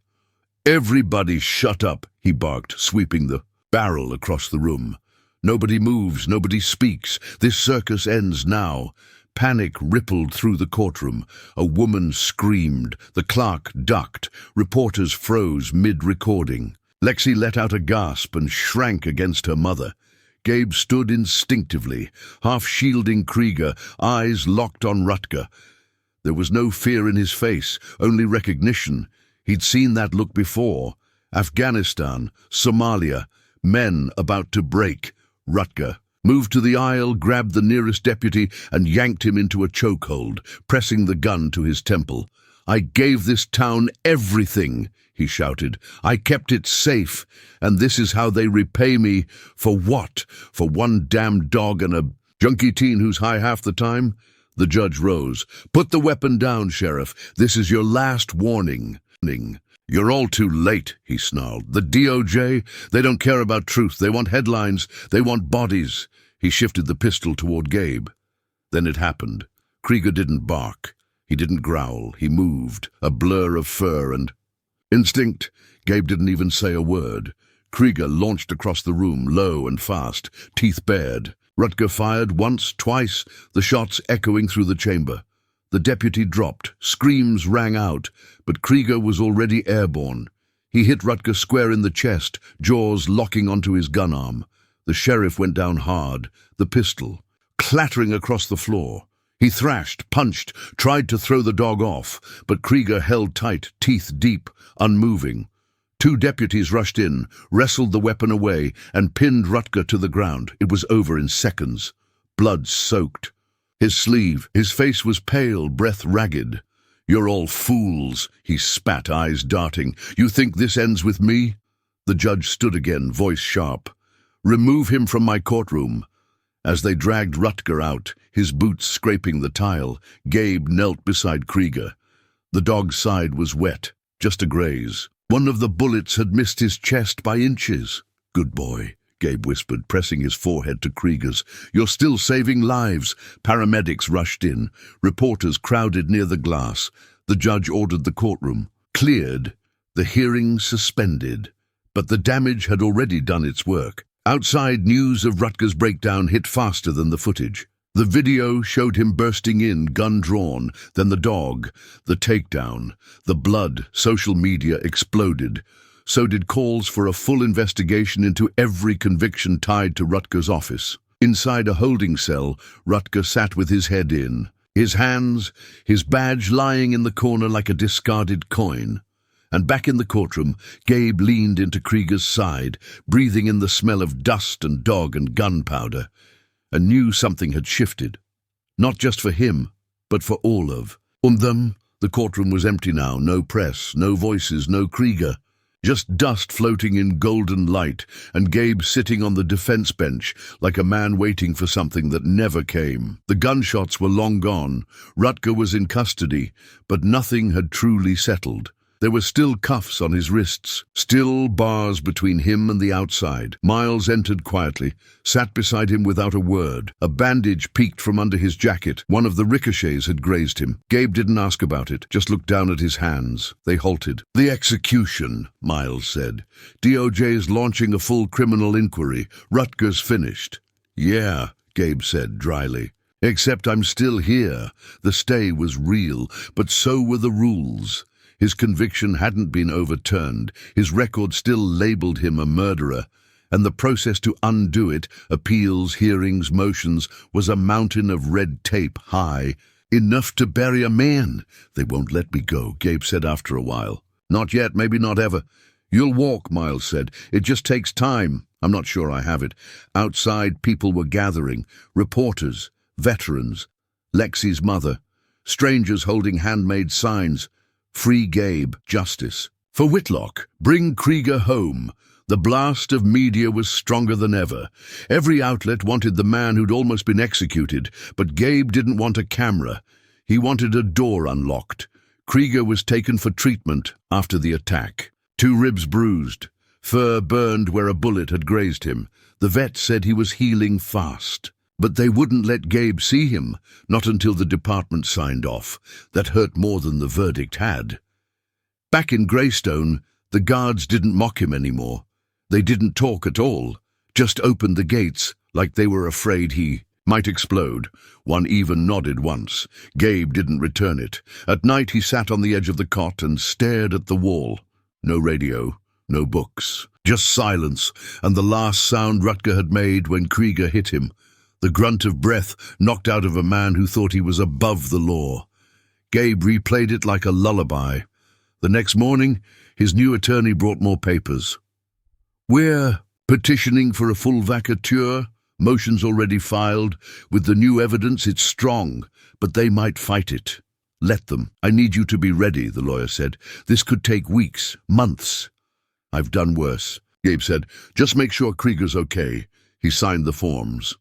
"Everybody shut up," he barked, sweeping the barrel across the room. "Nobody moves, nobody speaks. This circus ends now." Panic rippled through the courtroom. A woman screamed. The clerk ducked. Reporters froze mid-recording. Lexi let out a gasp and shrank against her mother. Gabe stood instinctively, half shielding Krieger, eyes locked on Rutger. There was no fear in his face, only recognition. He'd seen that look before. Afghanistan, Somalia, men about to break. Rutger moved to the aisle, grabbed the nearest deputy, and yanked him into a chokehold, pressing the gun to his temple. "I gave this town everything," he shouted. "I kept it safe, and this is how they repay me. For what? For one damn dog and a junkie teen who's high half the time?" The judge rose. "Put the weapon down, Sheriff. This is your last warning." "You're all too late," he snarled. "The DOJ, they don't care about truth. They want headlines. They want bodies." He shifted the pistol toward Gabe. Then it happened. Krieger didn't bark. He didn't growl. He moved, a blur of fur and instinct. Gabe didn't even say a word. Krieger launched across the room, low and fast, teeth bared. Rutger fired once, twice, the shots echoing through the chamber. The deputy dropped. Screams rang out, but Krieger was already airborne. He hit Rutger square in the chest, jaws locking onto his gun arm. The sheriff went down hard, the pistol clattering across the floor. He thrashed, punched, tried to throw the dog off, but Krieger held tight, teeth deep, unmoving. Two deputies rushed in, wrestled the weapon away, and pinned Rutger to the ground. It was over in seconds. Blood soaked. His sleeve, his face was pale, breath ragged. "You're all fools," he spat, eyes darting. "You think this ends with me?" The judge stood again, voice sharp. "Remove him from my courtroom." As they dragged Rutger out, his boots scraping the tile, Gabe knelt beside Krieger. The dog's side was wet, just a graze. One of the bullets had missed his chest by inches. "Good boy," Gabe whispered, pressing his forehead to Krieger's. "You're still saving lives." Paramedics rushed in. Reporters crowded near the glass. The judge ordered the courtroom cleared, the hearing suspended. But the damage had already done its work. Outside, news of Rutger's breakdown hit faster than the footage. The video showed him bursting in, gun drawn, then the dog, the takedown, the blood. Social media exploded. So did calls for a full investigation into every conviction tied to Rutger's office. Inside a holding cell, Rutger sat with his head in, his hands, his badge lying in the corner like a discarded coin. And back in the courtroom, Gabe leaned into Krieger's side, breathing in the smell of dust and dog and gunpowder, and knew something had shifted. Not just for him, but for all of them. The courtroom was empty now, no press, no voices, no Krieger. Just dust floating in golden light, and Gabe sitting on the defense bench like a man waiting for something that never came. The gunshots were long gone. Rutger was in custody, but nothing had truly settled. There were still cuffs on his wrists, still bars between him and the outside. Miles entered quietly, sat beside him without a word. A bandage peeked from under his jacket. One of the ricochets had grazed him. Gabe didn't ask about it, just looked down at his hands. They halted. "The execution," Miles said. "DOJ's launching a full criminal inquiry. Rutger's finished." "Yeah," Gabe said dryly. "Except I'm still here." The stay was real, but so were the rules. His conviction hadn't been overturned. His record still labeled him a murderer. And the process to undo it, appeals, hearings, motions, was a mountain of red tape high. "Enough to bury a man." "They won't let me go," Gabe said after a while. "Not yet, maybe not ever." "You'll walk," Miles said. "It just takes time." "I'm not sure I have it." Outside, people were gathering. Reporters, veterans, Lexi's mother, strangers holding handmade signs. "Free Gabe, justice." For Whitlock, bring Krieger home. The blast of media was stronger than ever. Every outlet wanted the man who'd almost been executed, but Gabe didn't want a camera. He wanted a door unlocked. Krieger was taken for treatment after the attack. 2 ribs bruised, fur burned where a bullet had grazed him. The vet said he was healing fast. But they wouldn't let Gabe see him, not until the department signed off. That hurt more than the verdict had. Back in Greystone, the guards didn't mock him anymore. They didn't talk at all, just opened the gates like they were afraid he might explode. One even nodded once. Gabe didn't return it. At night he sat on the edge of the cot and stared at the wall. No radio, no books, just silence, and the last sound Rutger had made when Krieger hit him. The grunt of breath knocked out of a man who thought he was above the law. Gabe replayed it like a lullaby. The next morning, his new attorney brought more papers. "We're petitioning for a full vacatur," Motions already filed. With the new evidence, it's strong, but they might fight it. Let them. I need you to be ready, the lawyer said. This could take weeks, months. I've done worse, Gabe said. Just make sure Krieger's okay. He signed the forms.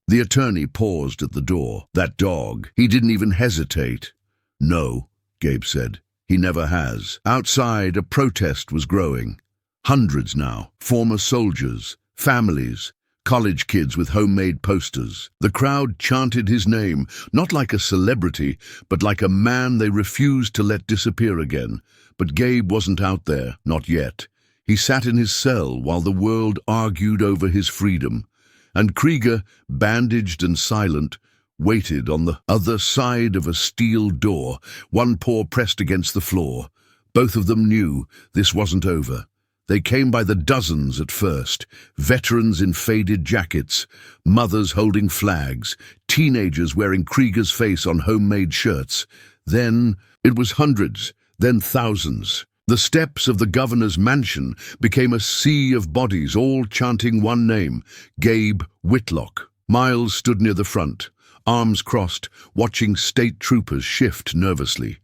The attorney paused at the door. That dog. He didn't even hesitate. No, Gabe said. He never has. Outside, a protest was growing. Hundreds now. Former soldiers, families, college kids with homemade posters. The crowd chanted his name, not like a celebrity, but like a man they refused to let disappear again. But Gabe wasn't out there, not yet. He sat in his cell while the world argued over his freedom. And Krieger, bandaged and silent, waited on the other side of a steel door, one paw pressed against the floor. Both of them knew this wasn't over. They came by the dozens at first, veterans in faded jackets, mothers holding flags, teenagers wearing Krieger's face on homemade shirts. Then it was hundreds, then thousands. The steps of the governor's mansion became a sea of bodies, all chanting one name, Gabe Whitlock. Miles stood near the front, arms crossed, watching state troopers shift nervously.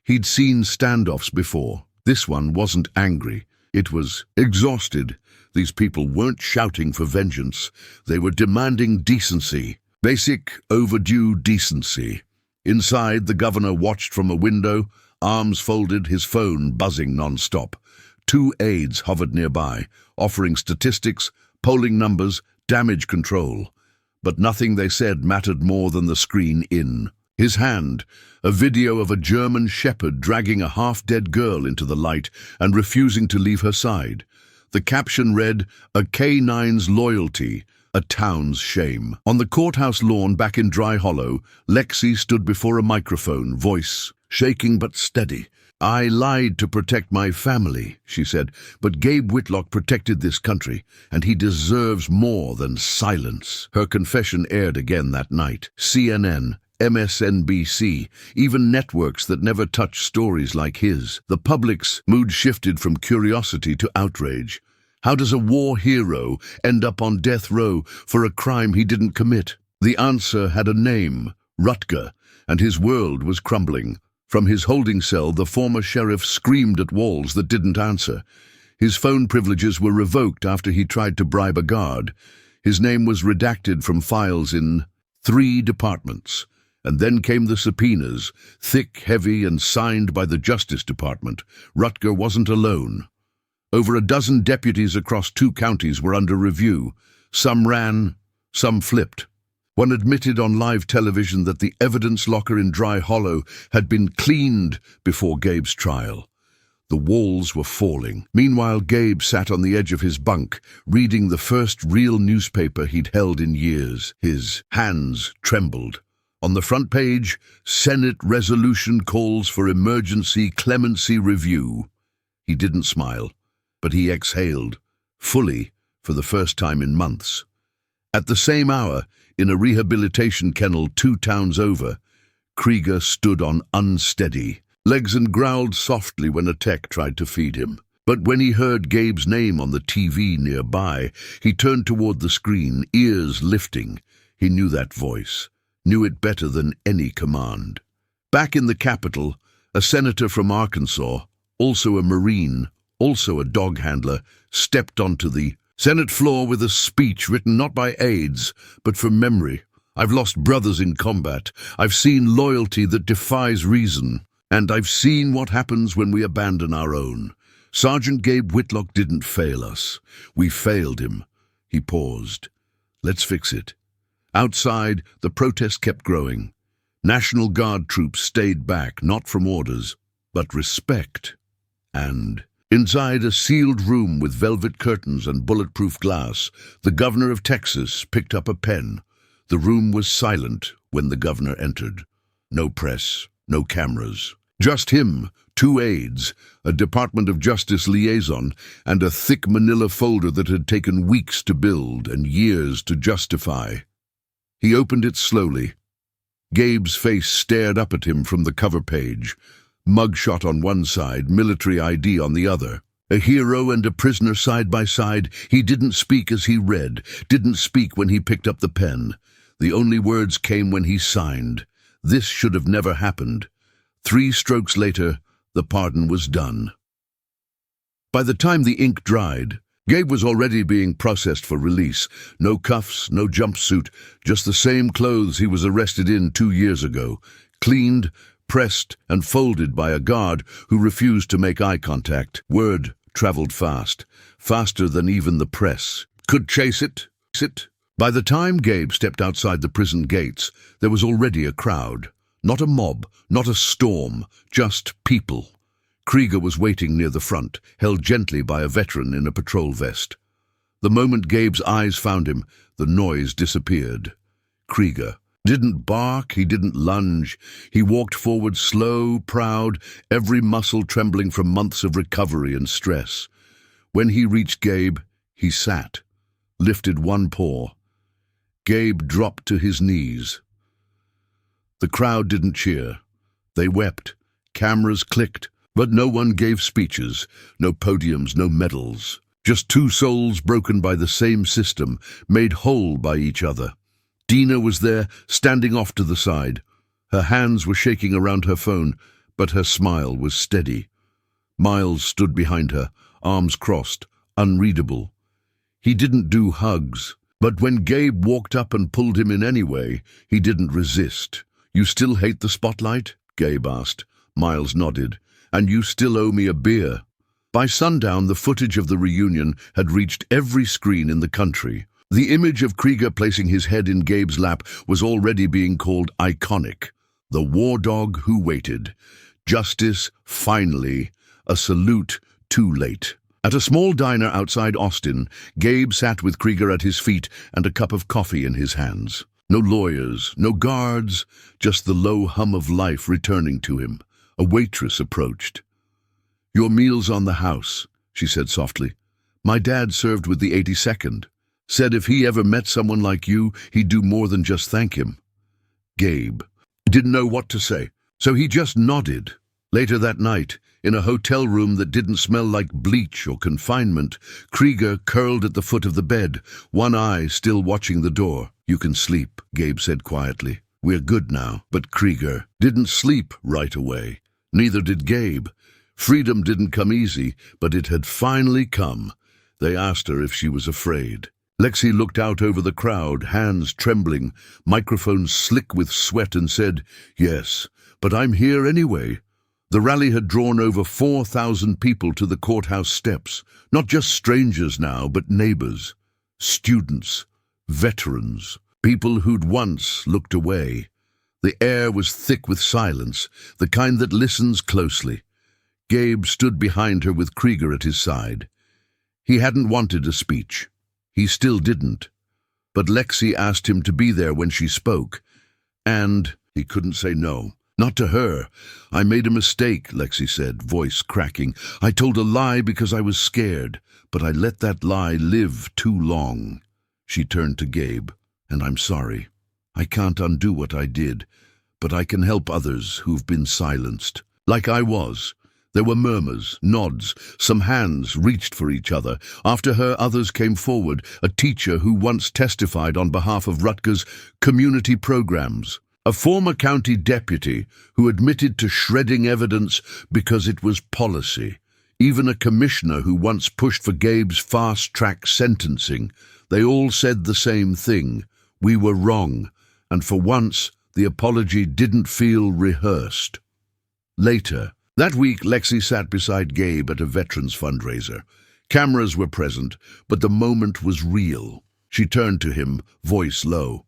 He'd seen standoffs before. This one wasn't angry. It was exhausted. These people weren't shouting for vengeance. They were demanding decency. Basic, overdue decency. Inside, the governor watched from a window, arms folded, his phone buzzing non-stop. 2 aides hovered nearby, offering statistics, polling numbers, damage control. But nothing they said mattered more than the screen in. His hand, a video of a German shepherd dragging a half-dead girl into the light and refusing to leave her side. The caption read, "A K-9's loyalty, a town's shame." On the courthouse lawn back in Dry Hollow, Lexi stood before a microphone, voice shaking but steady. "I lied to protect my family," she said, "but Gabe Whitlock protected this country, and he deserves more than silence." Her confession aired again that night. CNN, MSNBC, even networks that never touched stories like his. The public's mood shifted from curiosity to outrage. How does a war hero end up on death row for a crime he didn't commit? The answer had a name, Rutger, and his world was crumbling. From his holding cell, the former sheriff screamed at walls that didn't answer. His phone privileges were revoked after he tried to bribe a guard. His name was redacted from files in 3 departments. And then came the subpoenas, thick, heavy, and signed by the Justice Department. Rutger wasn't alone. Over a dozen deputies across 2 counties were under review. Some ran, some flipped. One admitted on live television that the evidence locker in Dry Hollow had been cleaned before Gabe's trial. The walls were falling. Meanwhile, Gabe sat on the edge of his bunk, reading the first real newspaper he'd held in years. His hands trembled. On the front page, Senate resolution calls for emergency clemency review. He didn't smile, but he exhaled, fully, for the first time in months. At the same hour, in a rehabilitation kennel 2 towns over, Krieger stood on unsteady legs and growled softly when a tech tried to feed him. But when he heard Gabe's name on the TV nearby, he turned toward the screen, ears lifting. He knew that voice. Knew it better than any command. Back in the Capitol, a senator from Arkansas, also a Marine, also a dog handler, stepped onto the Senate floor with a speech written not by aides, but from memory. "I've lost brothers in combat. I've seen loyalty that defies reason. And I've seen what happens when we abandon our own. Sergeant Gabe Whitlock didn't fail us. We failed him." He paused. "Let's fix it." Outside, the protest kept growing. National Guard troops stayed back, not from orders, but respect. And inside a sealed room with velvet curtains and bulletproof glass, the governor of Texas picked up a pen. The room was silent when the governor entered. No press, no cameras. Just him, 2 aides, a Department of Justice liaison, and a thick manila folder that had taken weeks to build and years to justify. He opened it slowly. Gabe's face stared up at him from the cover page. Mugshot on one side, military ID on the other. A hero and a prisoner side by side. He didn't speak as he read, didn't speak when he picked up the pen. The only words came when he signed. This should have never happened. 3 strokes later, the pardon was done. By the time the ink dried, Gabe was already being processed for release. No cuffs, no jumpsuit, just the same clothes he was arrested in 2 years ago. Cleaned, pressed, and folded by a guard who refused to make eye contact. Word traveled fast, faster than even the press could chase it. By the time Gabe stepped outside the prison gates, there was already a crowd. Not a mob, not a storm, just people. Krieger was waiting near the front, held gently by a veteran in a patrol vest. The moment Gabe's eyes found him, the noise disappeared. Krieger didn't bark, he didn't lunge. He walked forward slow, proud, every muscle trembling from months of recovery and stress. When he reached Gabe, he sat, lifted one paw. Gabe dropped to his knees. The crowd didn't cheer. They wept. Cameras clicked, but no one gave speeches, no podiums, no medals. Just 2 souls broken by the same system, made whole by each other. Dina was there, standing off to the side. Her hands were shaking around her phone, but her smile was steady. Miles stood behind her, arms crossed, unreadable. He didn't do hugs, but when Gabe walked up and pulled him in anyway, he didn't resist. "You still hate the spotlight?" Gabe asked. Miles nodded. "And you still owe me a beer." By sundown, the footage of the reunion had reached every screen in the country. The image of Krieger placing his head in Gabe's lap was already being called iconic. The war dog who waited. Justice, finally. A salute, too late. At a small diner outside Austin, Gabe sat with Krieger at his feet and a cup of coffee in his hands. No lawyers, no guards, just the low hum of life returning to him. A waitress approached. "Your meal's on the house," she said softly. "My dad served with the 82nd. Said if he ever met someone like you, he'd do more than just thank him." Gabe didn't know what to say, so he just nodded. Later that night, in a hotel room that didn't smell like bleach or confinement, Krieger curled at the foot of the bed, one eye still watching the door. "You can sleep," Gabe said quietly. "We're good now." But Krieger didn't sleep right away. Neither did Gabe. Freedom didn't come easy, but it had finally come. They asked her if she was afraid. Lexi looked out over the crowd, hands trembling, microphone slick with sweat, and said, "Yes, but I'm here anyway." The rally had drawn over 4,000 people to the courthouse steps, not just strangers now, but neighbors, students, veterans, people who'd once looked away. The air was thick with silence, the kind that listens closely. Gabe stood behind her with Krieger at his side. He hadn't wanted a speech. He still didn't. But Lexi asked him to be there when she spoke, and he couldn't say no. "Not to her. I made a mistake," Lexi said, voice cracking. "I told a lie because I was scared, but I let that lie live too long." She turned to Gabe. "And I'm sorry. I can't undo what I did, but I can help others who've been silenced. Like I was." There were murmurs, nods, some hands reached for each other. After her, others came forward, a teacher who once testified on behalf of Rutgers' community programs, a former county deputy who admitted to shredding evidence because it was policy, even a commissioner who once pushed for Gabe's fast-track sentencing. They all said the same thing: we were wrong, and for once the apology didn't feel rehearsed. Later, that week, Lexi sat beside Gabe at a veterans fundraiser. Cameras were present, but the moment was real. She turned to him, voice low.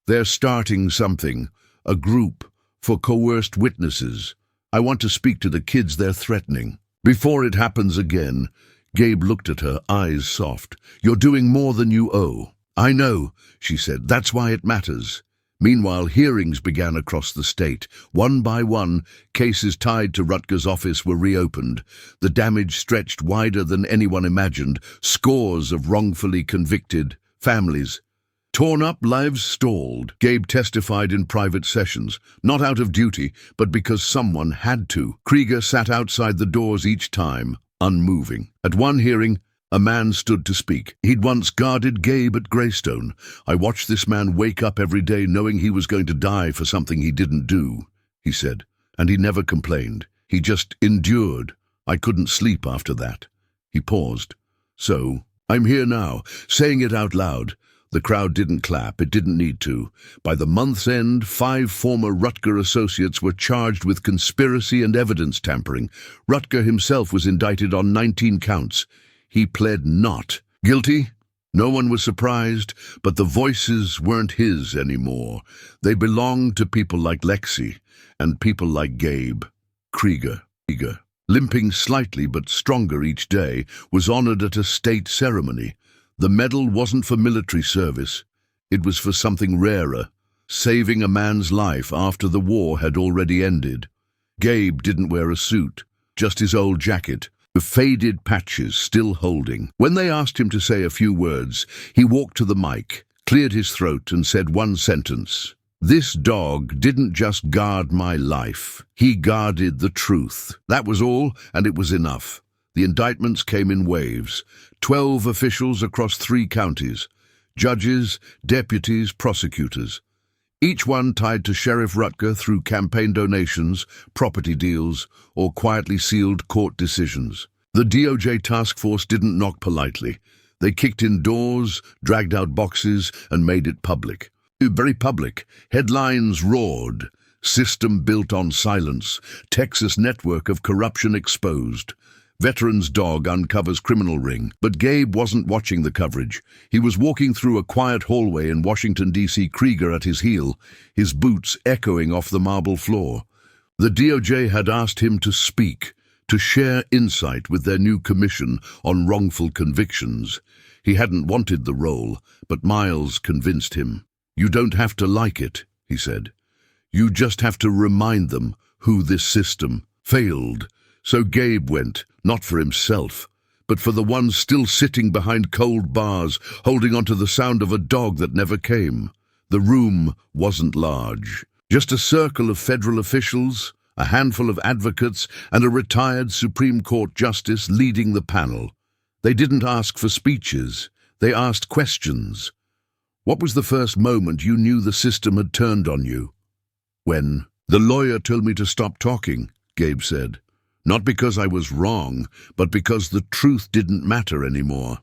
"They're starting something, a group, for coerced witnesses. I want to speak to the kids they're threatening." "Before it happens again," Gabe looked at her, eyes soft. "You're doing more than you owe." "I know," she said. "That's why it matters." Meanwhile, hearings began across the state. One by one, cases tied to Rutgers' office were reopened. The damage stretched wider than anyone imagined. Scores of wrongfully convicted families. Torn up, lives stalled. Gabe testified in private sessions, not out of duty, but because someone had to. Krieger sat outside the doors each time, unmoving. At one hearing, a man stood to speak. He'd once guarded Gabe at Greystone. "I watched this man wake up every day knowing he was going to die for something he didn't do," he said. "And he never complained. He just endured. I couldn't sleep after that." He paused. "So, I'm here now, saying it out loud." The crowd didn't clap. It didn't need to. By the month's end, 5 former Rutger associates were charged with conspiracy and evidence tampering. Rutger himself was indicted on 19 counts. He pled not guilty. No one was surprised, but the voices weren't his anymore. They belonged to people like Lexi and people like Gabe. Krieger, limping slightly but stronger each day, was honored at a state ceremony. The medal wasn't for military service. It was for something rarer, saving a man's life after the war had already ended. Gabe didn't wear a suit, just his old jacket, the faded patches still holding. When they asked him to say a few words, he walked to the mic, cleared his throat and said one sentence. "This dog didn't just guard my life. He guarded the truth." That was all, and it was enough. The indictments came in waves. 12 officials across 3 counties. Judges, deputies, prosecutors. Each one tied to Sheriff Rutger through campaign donations, property deals, or quietly sealed court decisions. The DOJ task force didn't knock politely. They kicked in doors, dragged out boxes, and made it public. Very public. Headlines roared. "System built on silence. Texas network of corruption exposed. Veteran's dog uncovers criminal ring." But Gabe wasn't watching the coverage. He was walking through a quiet hallway in Washington, D.C., Krieger at his heel, his boots echoing off the marble floor. The DOJ had asked him to speak, to share insight with their new commission on wrongful convictions. He hadn't wanted the role, but Miles convinced him. "You don't have to like it," he said. "You just have to remind them who this system failed." So Gabe went, not for himself, but for the ones still sitting behind cold bars, holding on to the sound of a dog that never came. The room wasn't large. Just a circle of federal officials, a handful of advocates, and a retired Supreme Court justice leading the panel. They didn't ask for speeches. They asked questions. "What was the first moment you knew the system had turned on you?" "When the lawyer told me to stop talking," Gabe said. "Not because I was wrong, but because the truth didn't matter anymore."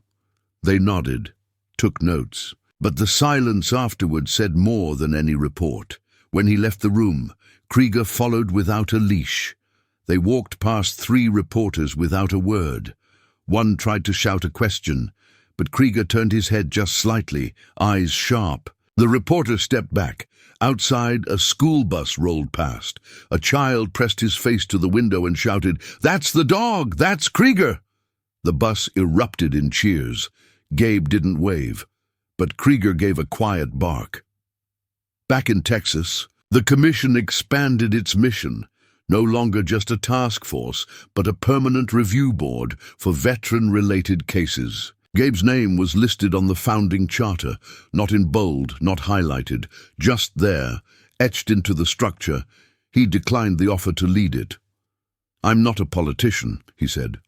They nodded, took notes. But the silence afterward said more than any report. When he left the room, Krieger followed without a leash. They walked past 3 reporters without a word. One tried to shout a question, but Krieger turned his head just slightly, eyes sharp. The reporter stepped back. Outside, a school bus rolled past. A child pressed his face to the window and shouted, "That's the dog! That's Krieger!" The bus erupted in cheers. Gabe didn't wave, but Krieger gave a quiet bark. Back in Texas, the commission expanded its mission. No longer just a task force, but a permanent review board for veteran-related cases. Gabe's name was listed on the founding charter, not in bold, not highlighted, just there, etched into the structure. He declined the offer to lead it. "I'm not a politician," he said.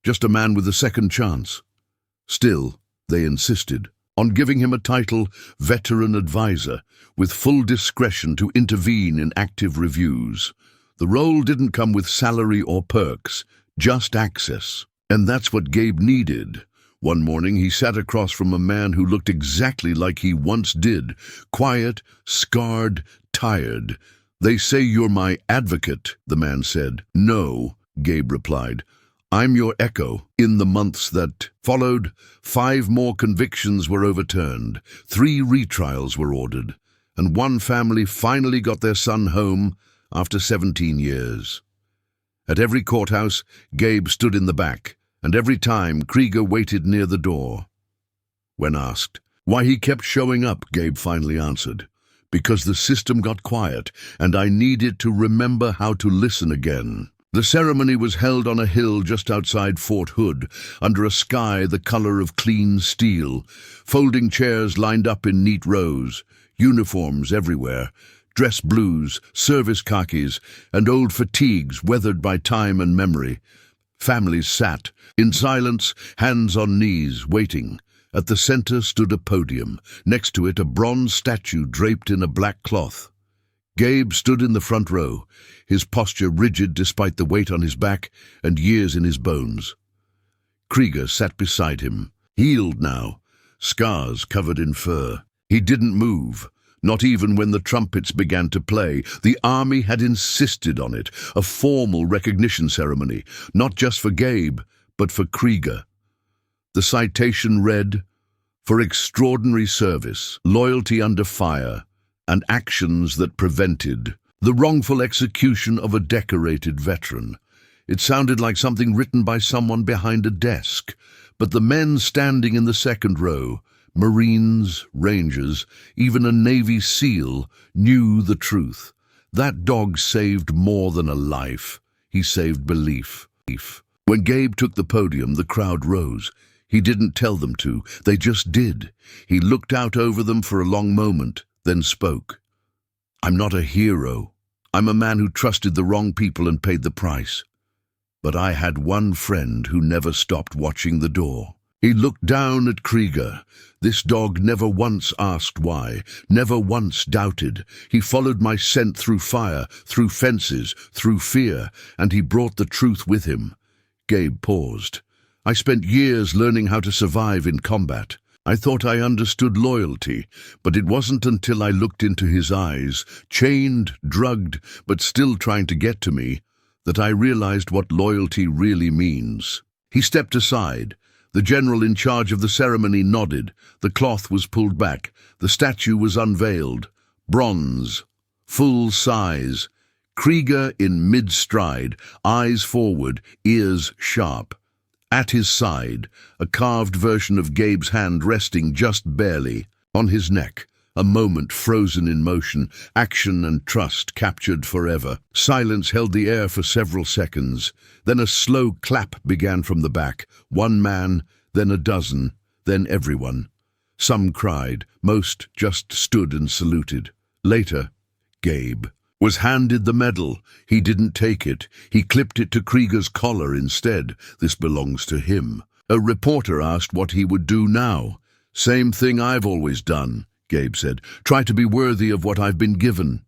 "Just a man with a second chance." Still, they insisted on giving him a title, Veteran Advisor, with full discretion to intervene in active reviews. The role didn't come with salary or perks, just access. And that's what Gabe needed. One morning he sat across from a man who looked exactly like he once did, quiet, scarred, tired. "They say you're my advocate," the man said. "No," Gabe replied. "I'm your echo." In the months that followed, 5 more convictions were overturned, 3 retrials were ordered, and one family finally got their son home after 17 years. At every courthouse, Gabe stood in the back, and every time Krieger waited near the door. When asked why he kept showing up, Gabe finally answered, "Because the system got quiet, and I needed to remember how to listen again." The ceremony was held on a hill just outside Fort Hood, under a sky the color of clean steel. Folding chairs lined up in neat rows, uniforms everywhere, dress blues, service khakis, and old fatigues weathered by time and memory. Families sat, in silence, hands on knees, waiting. At the center stood a podium, next to it a bronze statue draped in a black cloth. Gabe stood in the front row, his posture rigid despite the weight on his back and years in his bones. Krieger sat beside him, healed now, scars covered in fur. He didn't move, not even when the trumpets began to play. The army had insisted on it, a formal recognition ceremony, not just for Gabe, but for Krieger. The citation read, "For extraordinary service, loyalty under fire, and actions that prevented the wrongful execution of a decorated veteran." It sounded like something written by someone behind a desk, but the men standing in the second row, Marines, Rangers, even a Navy SEAL, knew the truth. That dog saved more than a life. He saved belief. When Gabe took the podium, the crowd rose. He didn't tell them to, they just did. He looked out over them for a long moment, then spoke. "I'm not a hero. I'm a man who trusted the wrong people and paid the price. But I had one friend who never stopped watching the door." He looked down at Krieger. This dog never once asked why, never once doubted. He followed my scent through fire, through fences, through fear, and he brought the truth with him. Gabe paused. "I spent years learning how to survive in combat. I thought I understood loyalty, but it wasn't until I looked into his eyes, chained, drugged, but still trying to get to me, that I realized what loyalty really means." He stepped aside. The general in charge of the ceremony nodded. The cloth was pulled back. The statue was unveiled. Bronze, full size. Krieger in mid-stride, eyes forward, ears sharp. At his side, a carved version of Gabe's hand resting just barely on his neck. A moment frozen in motion, action and trust captured forever. Silence held the air for several seconds. Then a slow clap began from the back. One man, then a dozen, then everyone. Some cried, most just stood and saluted. Later, Gabe was handed the medal. He didn't take it. He clipped it to Krieger's collar instead. "This belongs to him." A reporter asked what he would do now. "Same thing I've always done," Gabe said. "Try to be worthy of what I've been given."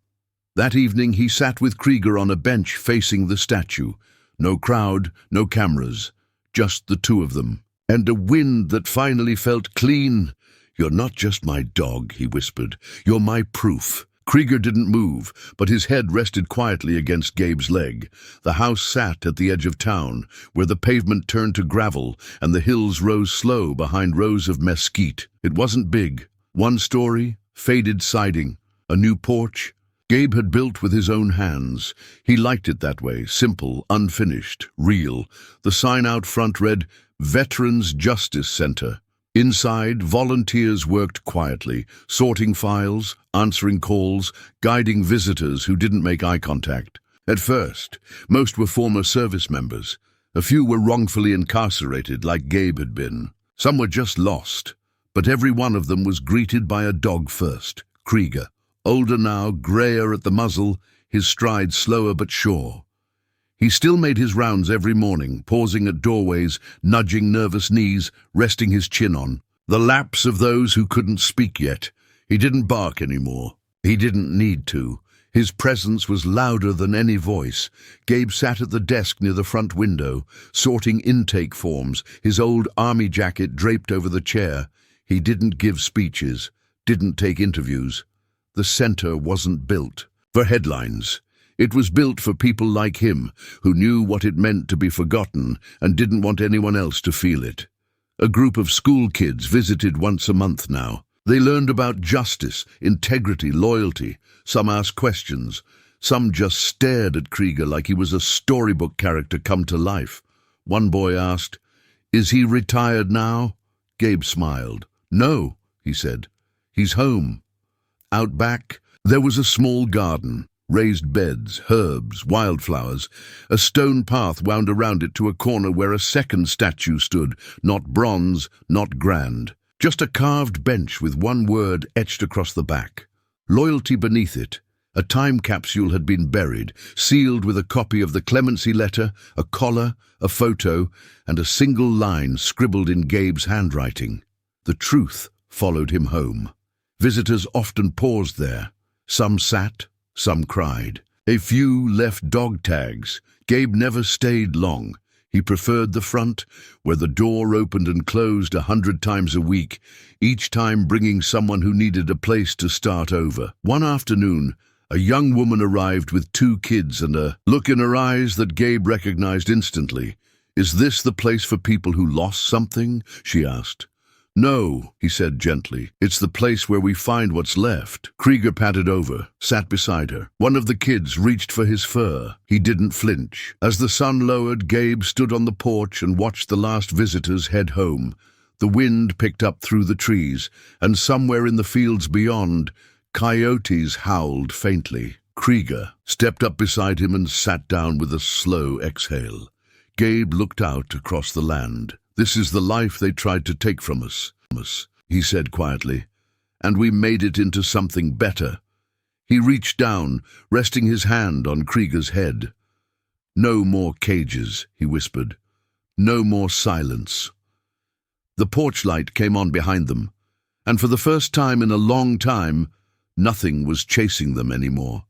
That evening he sat with Krieger on a bench facing the statue. No crowd, no cameras, just the two of them. And a wind that finally felt clean. "You're not just my dog," he whispered. "You're my proof." Krieger didn't move, but his head rested quietly against Gabe's leg. The house sat at the edge of town, where the pavement turned to gravel and the hills rose slow behind rows of mesquite. It wasn't big. One story, faded siding, a new porch. Gabe had built with his own hands. He liked it that way, simple, unfinished, real. The sign out front read, "Veterans Justice Center." Inside, volunteers worked quietly, sorting files, answering calls, guiding visitors who didn't make eye contact. At first, most were former service members. A few were wrongfully incarcerated, like Gabe had been. Some were just lost. But every one of them was greeted by a dog first, Krieger. Older now, grayer at the muzzle, his stride slower but sure. He still made his rounds every morning, pausing at doorways, nudging nervous knees, resting his chin on. The lapse of those who couldn't speak yet. He didn't bark anymore. He didn't need to. His presence was louder than any voice. Gabe sat at the desk near the front window, sorting intake forms, his old army jacket draped over the chair. He didn't give speeches, didn't take interviews. The center wasn't built for headlines. It was built for people like him, who knew what it meant to be forgotten and didn't want anyone else to feel it. A group of school kids visited once a month now. They learned about justice, integrity, loyalty. Some asked questions. Some just stared at Krieger like he was a storybook character come to life. One boy asked, "Is he retired now?" Gabe smiled. "No," he said. "He's home." Out back, there was a small garden. Raised beds, herbs, wildflowers. A stone path wound around it to a corner where a second statue stood, not bronze, not grand. Just a carved bench with one word etched across the back. Loyalty beneath it. A time capsule had been buried, sealed with a copy of the clemency letter, a collar, a photo, and a single line scribbled in Gabe's handwriting. The truth followed him home. Visitors often paused there. Some sat, some cried. A few left dog tags. Gabe never stayed long. He preferred the front, where the door opened and closed 100 times a week, each time bringing someone who needed a place to start over. One afternoon, a young woman arrived with 2 kids and a look in her eyes that Gabe recognized instantly. "Is this the place for people who lost something?" she asked. "No," he said gently. "It's the place where we find what's left." Krieger patted over, sat beside her. One of the kids reached for his fur. He didn't flinch. As the sun lowered, Gabe stood on the porch and watched the last visitors head home. The wind picked up through the trees, and somewhere in the fields beyond, coyotes howled faintly. Krieger stepped up beside him and sat down with a slow exhale. Gabe looked out across the land. "This is the life they tried to take from us," he said quietly, "and we made it into something better." He reached down, resting his hand on Krieger's head. "No more cages," he whispered. "No more silence." The porch light came on behind them, and for the first time in a long time, nothing was chasing them anymore.